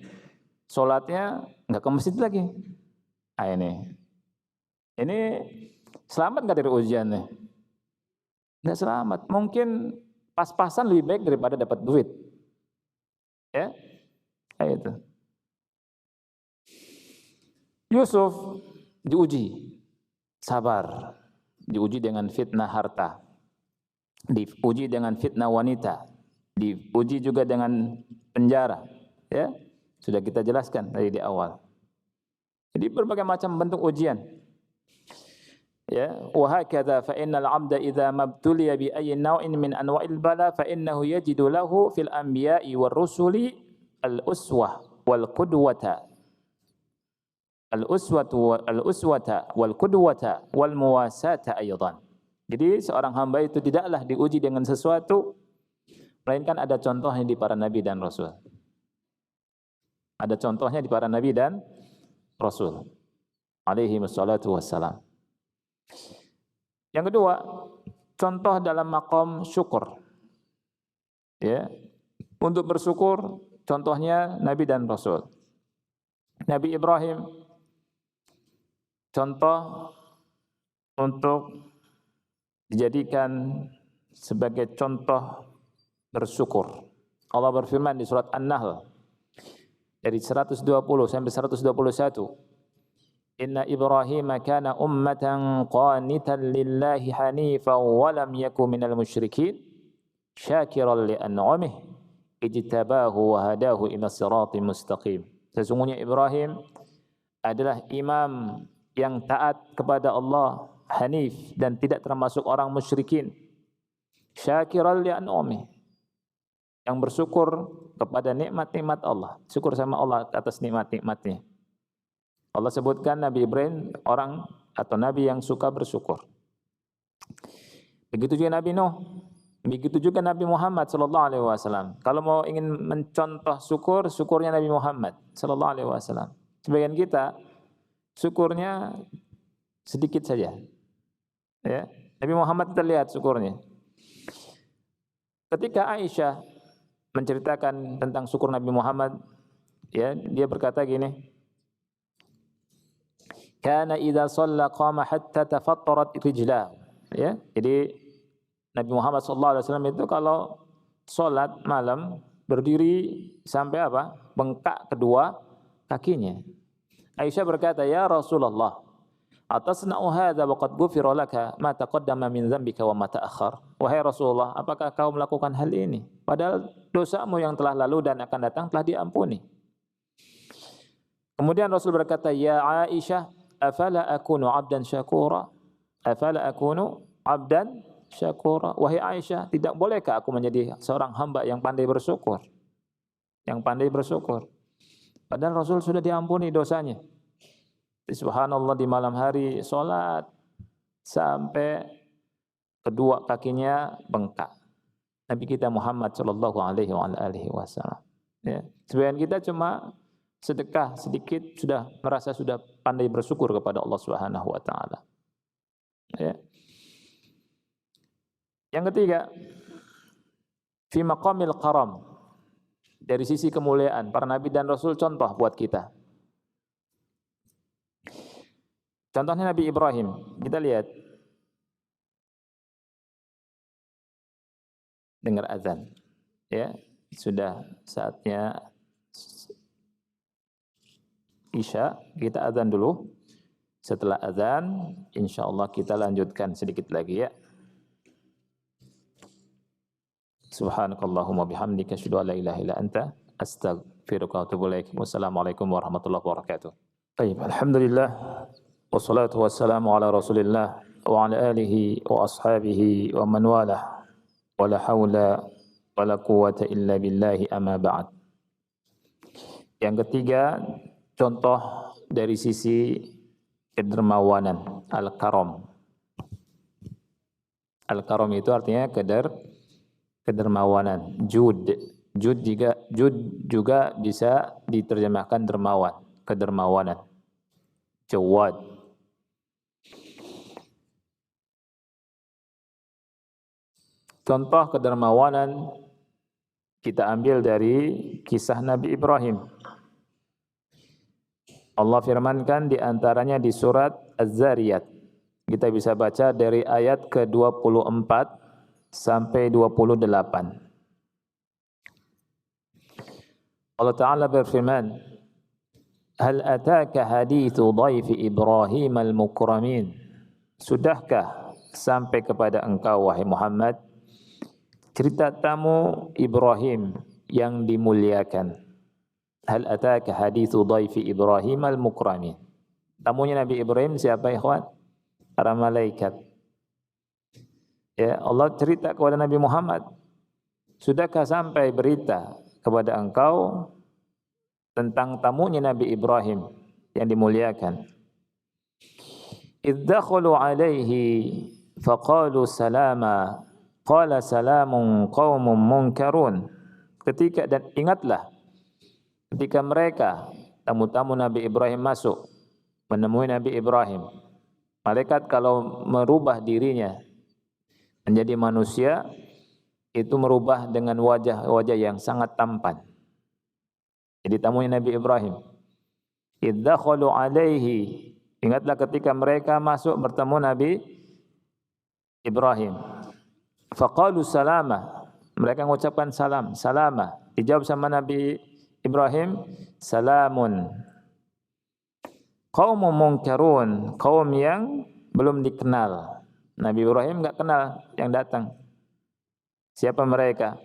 Speaker 1: sholatnya nggak ke masjid lagi. Nah, ini selamat nggak dari ujiannya? Nggak selamat. Mungkin pas-pasan lebih baik daripada dapat duit. Ya, kayak itu. Yusuf diuji, sabar, diuji dengan fitnah harta, diuji dengan fitnah wanita, diuji juga dengan penjara. Ya, sudah kita jelaskan dari di awal. Jadi berbagai macam bentuk ujian. Ya, wa hakadha fa innal 'abda idza mabtuliya bi ayyi naw'in min anwa'il bala fa innahu yajidu lahu fil anbiya'i war rusuli al-uswah wal qudwata al-uswata wal qudwata wal muwasata aidan. Jadi seorang hamba itu tidaklah diuji dengan sesuatu melainkan ada contohnya di para nabi dan rasul. Ada contohnya di para nabi dan rasul alaihi wassalatu wassalam. Yang kedua, contoh dalam maqam syukur. Ya. Untuk bersyukur, contohnya Nabi dan Rasul. Nabi Ibrahim, contoh untuk dijadikan sebagai contoh bersyukur. Allah berfirman di surat An-Nahl, dari 120 sampai 121. Inna Ibrahim kana ummatan qanitan lillahi hanifan wa lam yakun minal musyrikin syakiran li an'amih ijtabahu wa hadahu ila siratim mustaqim. Sesungguhnya Ibrahim adalah imam yang taat kepada Allah, hanif dan tidak termasuk orang musyrikin. Syakiran li an'amih, yang bersyukur kepada nikmat-nikmat Allah, syukur sama Allah atas nikmat-nikmatnya. Allah sebutkan Nabi Ibrahim orang atau nabi yang suka bersyukur. Begitu juga Nabi Nuh, begitu juga Nabi Muhammad sallallahu alaihi wasallam. Kalau mau ingin mencontoh syukur, syukurnya Nabi Muhammad sallallahu alaihi wasallam. Sebagian kita syukurnya sedikit saja. Ya. Nabi Muhammad kita lihat syukurnya. Ketika Aisyah menceritakan tentang syukur Nabi Muhammad, ya, dia berkata gini, kana idza shalla qama hatta tafattarat rijlah. Ya, jadi Nabi Muhammad SAW itu kalau sholat malam berdiri sampai apa? Bengkak kedua kakinya. Aisyah berkata, "Ya Rasulullah, atasna'u hadza wa qad ghufira laka ma taqaddama min dzambika wa ma ta'akhkhar." Wahai Rasulullah, apakah kau melakukan hal ini padahal dosamu yang telah lalu dan akan datang telah diampuni? Kemudian Rasul berkata, "Ya Aisyah, afala akunu 'abdan syakura? Afala akunu 'abdan syakura?" Wahai Aisyah, tidak bolehkah aku menjadi seorang hamba yang pandai bersyukur? Yang pandai bersyukur. Padahal Rasul sudah diampuni dosanya. Subhanallah, di malam hari sholat sampai kedua kakinya bengkak. Nabi kita Muhammad sallallahu alaihi wasallam. Ya, sebagian kita cuma sedekah sedikit sudah merasa sudah pandai bersyukur kepada Allah Subhanahu wa taala. Ya. Yang ketiga, fi maqamil karam. Dari sisi kemuliaan para nabi dan rasul contoh buat kita. Contohnya Nabi Ibrahim. Kita lihat. Dengar azan. Ya, sudah saatnya Isya, kita azan dulu. Setelah azan, insyaallah kita lanjutkan sedikit lagi ya. Subhanakallahumma bihamdika asyhadu an la ilaha illa anta astaghfiruka wa atubu ilaik. Wassalamualaikum warahmatullahi wabarakatuh. Baik, alhamdulillah wassalatu wassalamu ala Rasulillah wa ala alihi wa ashabihi wa man walah. Wala haula wala quwwata illa billahi amma ba'd. Yang ketiga, contoh dari sisi kedermawanan, al-karam. Al-karam itu artinya kedermawanan, jud. Jud juga bisa diterjemahkan dermawan, kedermawanan. Jawad. Contoh kedermawanan kita ambil dari kisah Nabi Ibrahim. Allah firmankan di antaranya di surat Az-Zariyat. Kita bisa baca dari ayat ke-24 sampai 28. Allah Ta'ala berfirman, "Hal ataka hadithu dhaifi Ibrahim al-mukramin?" Sudahkah sampai kepada engkau wahai Muhammad cerita tamu Ibrahim yang dimuliakan? Hal ataka hadithu dhaifi Ibrahim al-mukramin. Tamunya Nabi Ibrahim siapa ikhwan? Para malaikat. Ya, Allah cerita kepada Nabi Muhammad, sudahkah sampai berita kepada engkau tentang tamunya Nabi Ibrahim yang dimuliakan? Idh dakhalu alaihi faqalu salama qala salamun qaumun munkarun. Ketika, dan ingatlah ketika mereka tamu-tamu Nabi Ibrahim masuk menemui Nabi Ibrahim, malaikat kalau merubah dirinya menjadi manusia itu merubah dengan wajah-wajah yang sangat tampan. Jadi tamunya Nabi Ibrahim. Idh dakhalu alaihi, ingatlah ketika mereka masuk bertemu Nabi Ibrahim. Faqalu salama, mereka mengucapkan salam, salama. Dijawab sama Nabi Ibrahim, salamun. Qaumun munkarun, kaum yang belum dikenal. Nabi Ibrahim enggak kenal yang datang. Siapa mereka?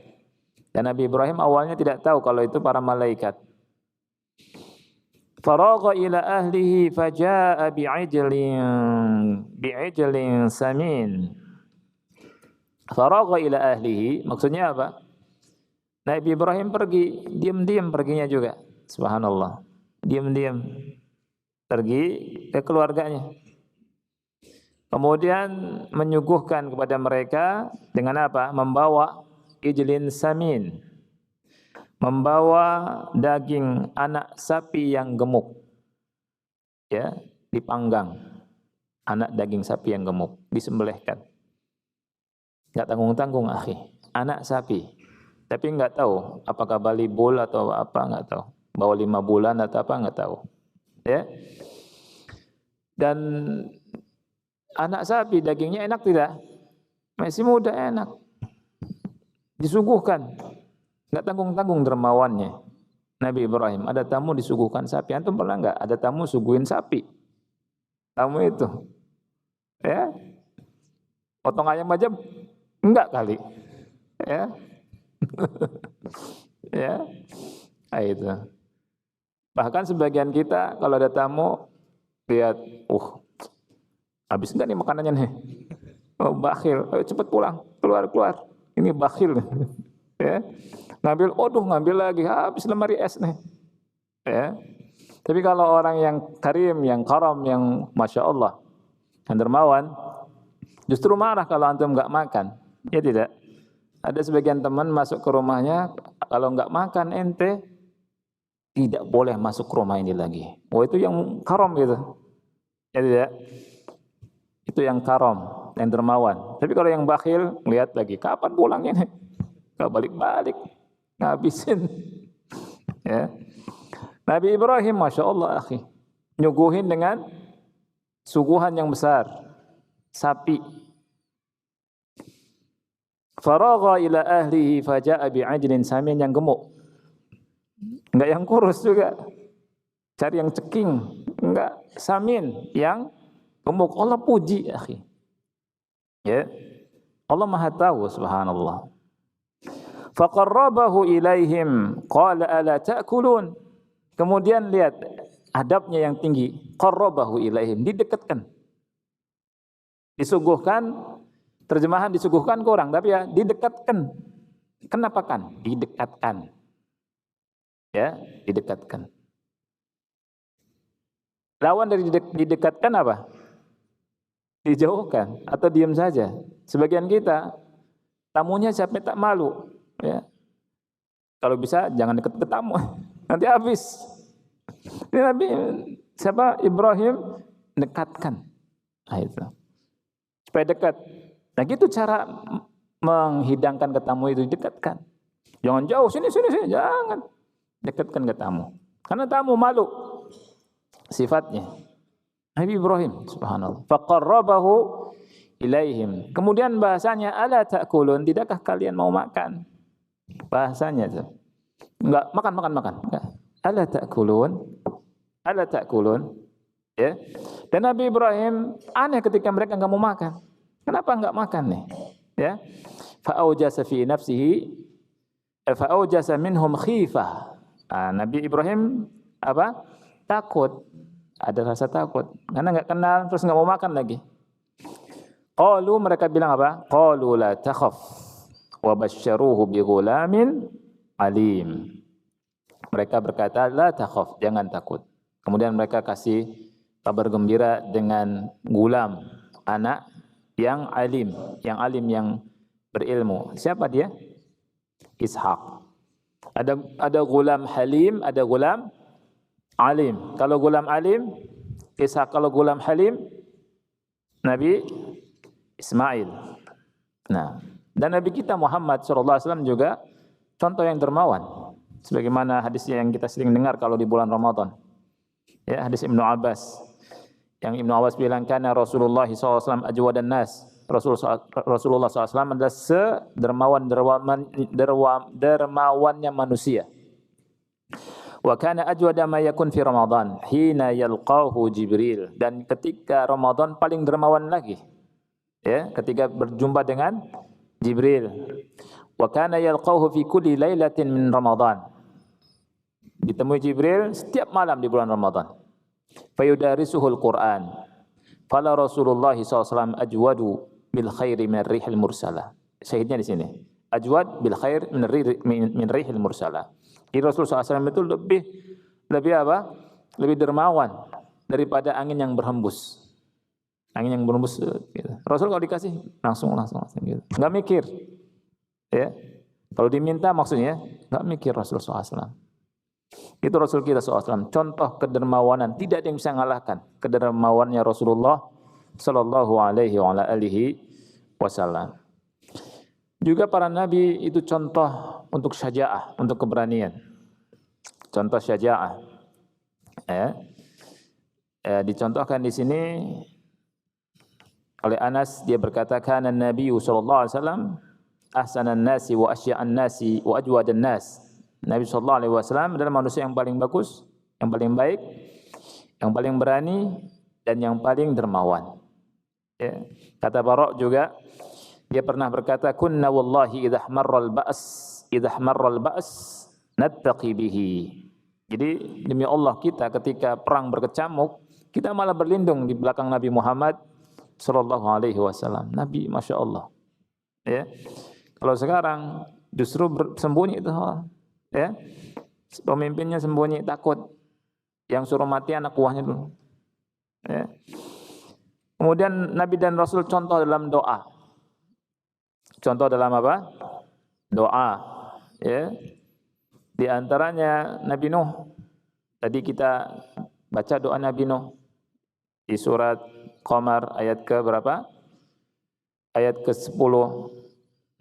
Speaker 1: Dan Nabi Ibrahim awalnya tidak tahu kalau itu para malaikat. Faragha ila ahlihi fajaa bi'ijlin samin. Faragha ila ahlihi, maksudnya apa? Nabi Ibrahim pergi, diam-diam perginya juga. Subhanallah. Diam-diam pergi ke keluarganya. Kemudian menyuguhkan kepada mereka dengan apa? Membawa ijlin samin. Membawa daging anak sapi yang gemuk. Ya, dipanggang. anak daging sapi yang gemuk, disembelihkan. Nggak tanggung-tanggung, akhi. Anak sapi. Tapi nggak tahu apakah balibul atau apa, nggak tahu. Bawa 5 bulan atau apa, nggak tahu. Ya. Dan anak sapi dagingnya enak tidak? Masih muda enak. Disuguhkan. Nggak tanggung-tanggung dermawannya. Nabi Ibrahim, ada tamu disuguhkan sapi. Antum pernah nggak ada tamu suguhin sapi? Tamu itu. Ya. Potong ayam aja enggak kali. Ya. Ya. Nah, itu. Bahkan sebagian kita kalau ada tamu lihat, habis enggak nih makanannya nih? Oh, bakhil. Ayo cepet pulang, keluar. Ini bakhil. Ya. Ngambil lagi, habis lemari es nih. Ya. Tapi kalau orang yang karim, yang karam, yang masya Allah, yang dermawan, justru marah kalau antum enggak makan. Ya tidak. Ada sebagian teman masuk ke rumahnya, kalau enggak makan ente, tidak boleh masuk ke rumah ini lagi. Itu yang karam gitu. Ya tidak. Itu yang karam, yang dermawan. Tapi kalau yang bakhil, lihat lagi, kapan pulangnya nih? Enggak balik-balik. Ngabisin. Ya. Nabi Ibrahim, masya Allah, akhi, nyuguhin dengan suguhan yang besar, sapi. Faragha ila ahlihi faja'a bi'ajlin samin, yang gemuk, enggak yang kurus juga. Cari yang ceking, enggak, samin, yang gemuk. Allah puji, akhi. Ya. Allah Maha tahu, subhanallah. Faqarrabahu ilaihim qala ala ta'kulun. Kemudian lihat adabnya yang tinggi. Qarrabahu ilaihim, didekatkan. Disuguhkan, terjemahan disuguhkan kurang, tapi ya didekatkan. Kenapa kan? Didekatkan. Ya, didekatkan. Lawan dari didekatkan apa? Dijauhkan atau diam saja. Sebagian kita tamunya sampai tak malu. Ya. Kalau bisa jangan dekat ke tamu, nanti habis. Ini Nabi Ibrahim dekatkan. Nah, itu. Supaya dekat. Nah, gitu cara menghidangkan ke tamu itu, dekatkan. Jangan jauh, sini, jangan. Dekatkan ke tamu. Karena tamu malu sifatnya. Nabi Ibrahim, subhanallah. Faqarrabahu ilaihim. Kemudian bahasanya, ala ta'kulun, tidakkah kalian mau makan? Bahasanya itu. Enggak, makan. Enggak. Ala ta'kulun. Ya. Dan Nabi Ibrahim aneh ketika mereka enggak mau makan. Kenapa enggak makan nih? Ya. Fa'aujasa fi nafsihi fa'aujasa minhum khifah. Nabi Ibrahim apa? Takut. Ada rasa takut. Karena enggak kenal, terus enggak mau makan lagi. Qalu, mereka bilang apa? Qalu la takhaf. Wa basyaruhu bi ghulamin alim. Mereka berkata, la takhaf, jangan takut. Kemudian mereka kasih kabar gembira dengan gulam, anak yang alim, yang berilmu. Siapa dia? Ishak. Ada gulam halim, ada gulam alim. Kalau gulam alim, Ishak. Kalau gulam halim, Nabi Ismail. Nah, dan Nabi kita Muhammad SAW juga contoh yang dermawan. Sebagaimana hadis yang kita sering dengar kalau di bulan Ramadan. Ya, hadis Ibnu Abbas. Yang Ibnu Abbas bilang, karena Rasulullah SAW ajwadan nas. Rasulullah SAW adalah dermawannya manusia. Wa kana ajwada ma yakun fi Ramadan hina yalqahu Jibril. Dan ketika Ramadan paling dermawan lagi. Ya, ketika berjumpa dengan Jibril. Wa kana yalqahu fi kulli lailatin min Ramadan. Ditemui Jibril setiap malam di bulan Ramadan. Fayudarisuhul Quran. Fala Rasulullah SAW ajwadu bil khairi min rihil mursala. Syahidnya di sini. Ajwad bil khair min rihil mursala. Jadi Rasulullah SAW itu lebih apa? Lebih dermawan daripada angin yang berhembus. Angin yang berhembus gitu. Rasul kalau dikasih langsung gitu. Enggak mikir. Ya. Kalau diminta maksudnya enggak mikir Rasulullah SAW. Itu Rasul kita SAW. Contoh kedermawanan, tidak ada yang bisa mengalahkan kedermawannya Rasulullah sallallahu alaihi wa ala alihi wasallam. Juga para nabi itu contoh untuk syaja'ah, untuk keberanian. Contoh syaja'ah. Dicontohkan di sini oleh Anas, dia berkata, kana Nabi sallallahu alaihi wasallam ahsanan nasi wa asya'an nasi wa ajwadan nas. Nabi sallallahu alaihi wasallam adalah manusia yang paling bagus, yang paling baik, yang paling berani dan yang paling dermawan. Ya. Kata Bara' juga, dia pernah berkata, kunna wallahi idza ihmarral ba's nattaqi bihi. Jadi demi Allah, kita ketika perang berkecamuk, kita malah berlindung di belakang Nabi Muhammad sallallahu alaihi wasallam. Nabi Masya Allah. Ya. Kalau sekarang justru sembunyi itu, ya. Pemimpinnya sembunyi, takut. Yang suruh mati anak buahnya dulu. Ya. Kemudian Nabi dan Rasul contoh dalam doa. Contoh dalam apa? Doa. Ya. Di antaranya Nabi Nuh. Tadi kita baca doa Nabi Nuh di surat Qamar ayat ke berapa? Ayat ke-10.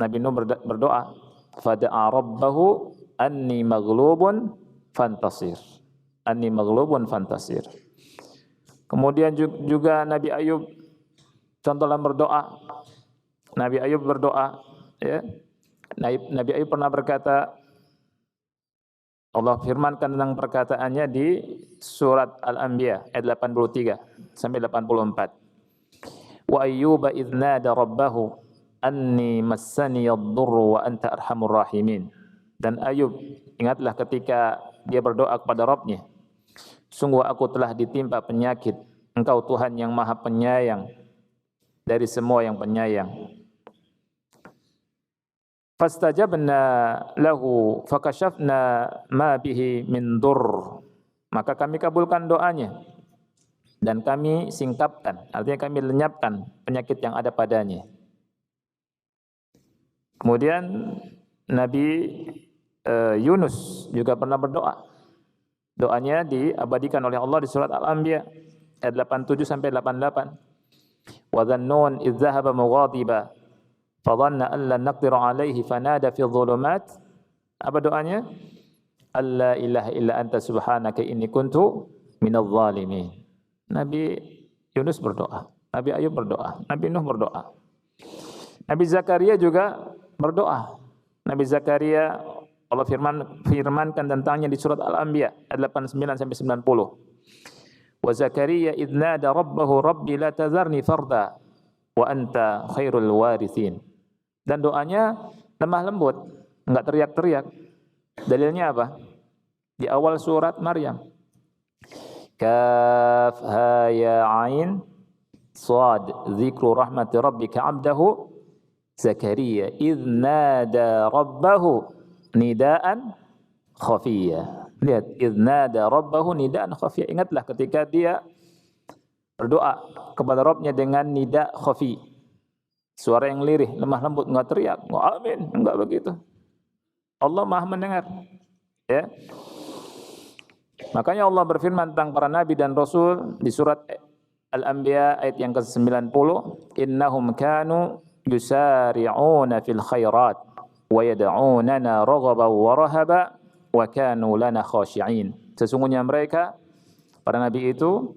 Speaker 1: Nabi Nuh berdoa, fada'a rabbahu anni maghlubun fantasir. Anni maghlubun fantasir. Kemudian juga Nabi Ayub contoh dalam berdoa. Nabi Ayub berdoa, ya. Nabi Ayub pernah berkata, Allah firmankan tentang perkataannya di surat Al-Anbiya ayat 83 sampai 84. Wa ayyuba idz nada rabbahu anni massani ad-durru wa anta arhamur rahimin. Dan Ayub, ingatlah ketika dia berdoa kepada Rabb-Nya, sungguh aku telah ditimpa penyakit, Engkau Tuhan yang Maha Penyayang dari semua yang penyayang. Fastajabna lahu fakashafna ma bihi min dur. Maka kami kabulkan doanya dan kami singkapkan, artinya kami lenyapkan penyakit yang ada padanya. Kemudian Nabi Yunus juga pernah berdoa. Doanya diabadikan oleh Allah di surat Al-Anbiya ayat 87 sampai 88. Wa dhannun idz dhahaba mughadiba fadhanna an lan naqdiru alaihi fanada fi dhulumat. Apa doanya? Alla ilaha illa anta subhanaka inni kuntu minadh dhalimin. Nabi Yunus berdoa, Nabi Ayub berdoa, Nabi Nuh berdoa. Nabi Zakaria juga berdoa. Nabi Zakaria Allah firmankan tentangnya di surat Al-Anbiya ayat 89 sampai 90. Wa Zakaria idz nada rabbahu rabbi la tadharni farda wa anta khairul warithin. Dan doanya lemah lembut, enggak teriak-teriak. Dalilnya apa? Di awal surat Maryam. Kaf ha ya ain sad dzikru rahmati rabbika 'abdahu Zakaria idz nada rabbahu nidaan khafiyya. Lihat, idz nada rabbahu nidaan khafiyya. Ingatlah ketika dia berdoa kepada Rabb-Nya dengan nida khafi. Suara yang lirih, lemah lembut, enggak teriak, enggak amin, enggak begitu. Allah Maha mendengar. Ya. Makanya Allah berfirman tentang para nabi dan rasul di surat Al-Anbiya ayat yang ke-90, innahum kanu yusari'una fil khairat wa yad'unana raghaban wa rahaba wa kanu lana khashi'in. Sesungguhnya mereka para nabi itu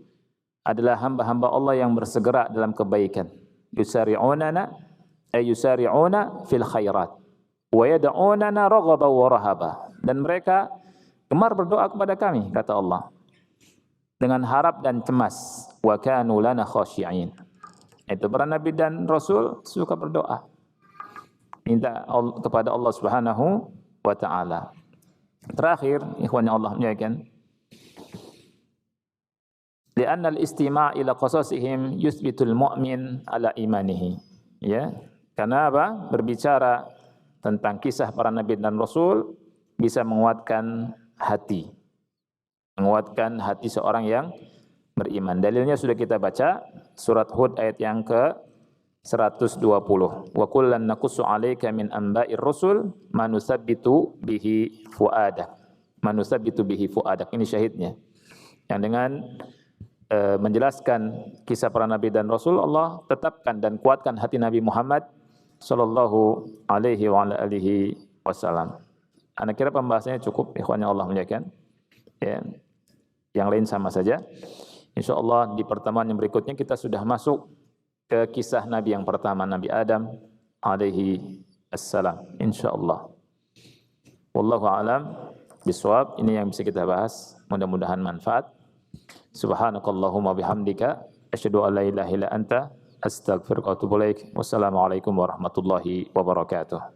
Speaker 1: adalah hamba-hamba Allah yang bersegera dalam kebaikan. Yusari'una fil khairat wa yad'unana raghaban wa rahaba. Dan mereka gemar berdoa kepada kami, kata Allah, dengan harap dan cemas. Wa kanu lana khashi'in. Itu para nabi dan rasul suka berdoa, minta kepada Allah Subhanahu wa taala. Terakhir, ikhwan yang Allah muliakan, li'anna al-istima' ila qasasihim yuthbitul mu'min ala imanihi. Ya, karena apa? Berbicara tentang kisah para nabi dan rasul bisa menguatkan hati. Menguatkan hati seorang yang beriman. Dalilnya sudah kita baca, surat Hud ayat yang ke-120. Wa kullan naqussu 'alaika min amba'ir rusul ma nusabbitu bihi fuadak. Ma nusabbitu bihi fuadak. Ini syahidnya. Yang dengan menjelaskan kisah para nabi dan rasul, Allah tetapkan dan kuatkan hati Nabi Muhammad sallallahu alaihi wa ala alihi wasallam. Ana kira pembahasannya cukup, ikhwan yang Allah muliakan. Ya. Yang lain sama saja. Insyaallah di pertemuan yang berikutnya kita sudah masuk ke kisah Nabi yang pertama, Nabi Adam alaihi assalam. Insyaallah. Wallahu a'lam bishawab. Ini yang bisa kita bahas. Mudah-mudahan manfaat. Subhanakallahumma bihamdika asyhadu an la ilaha illa anta astaghfiruka wa atubu ilaik. Wassalamualaikum warahmatullahi wabarakatuh.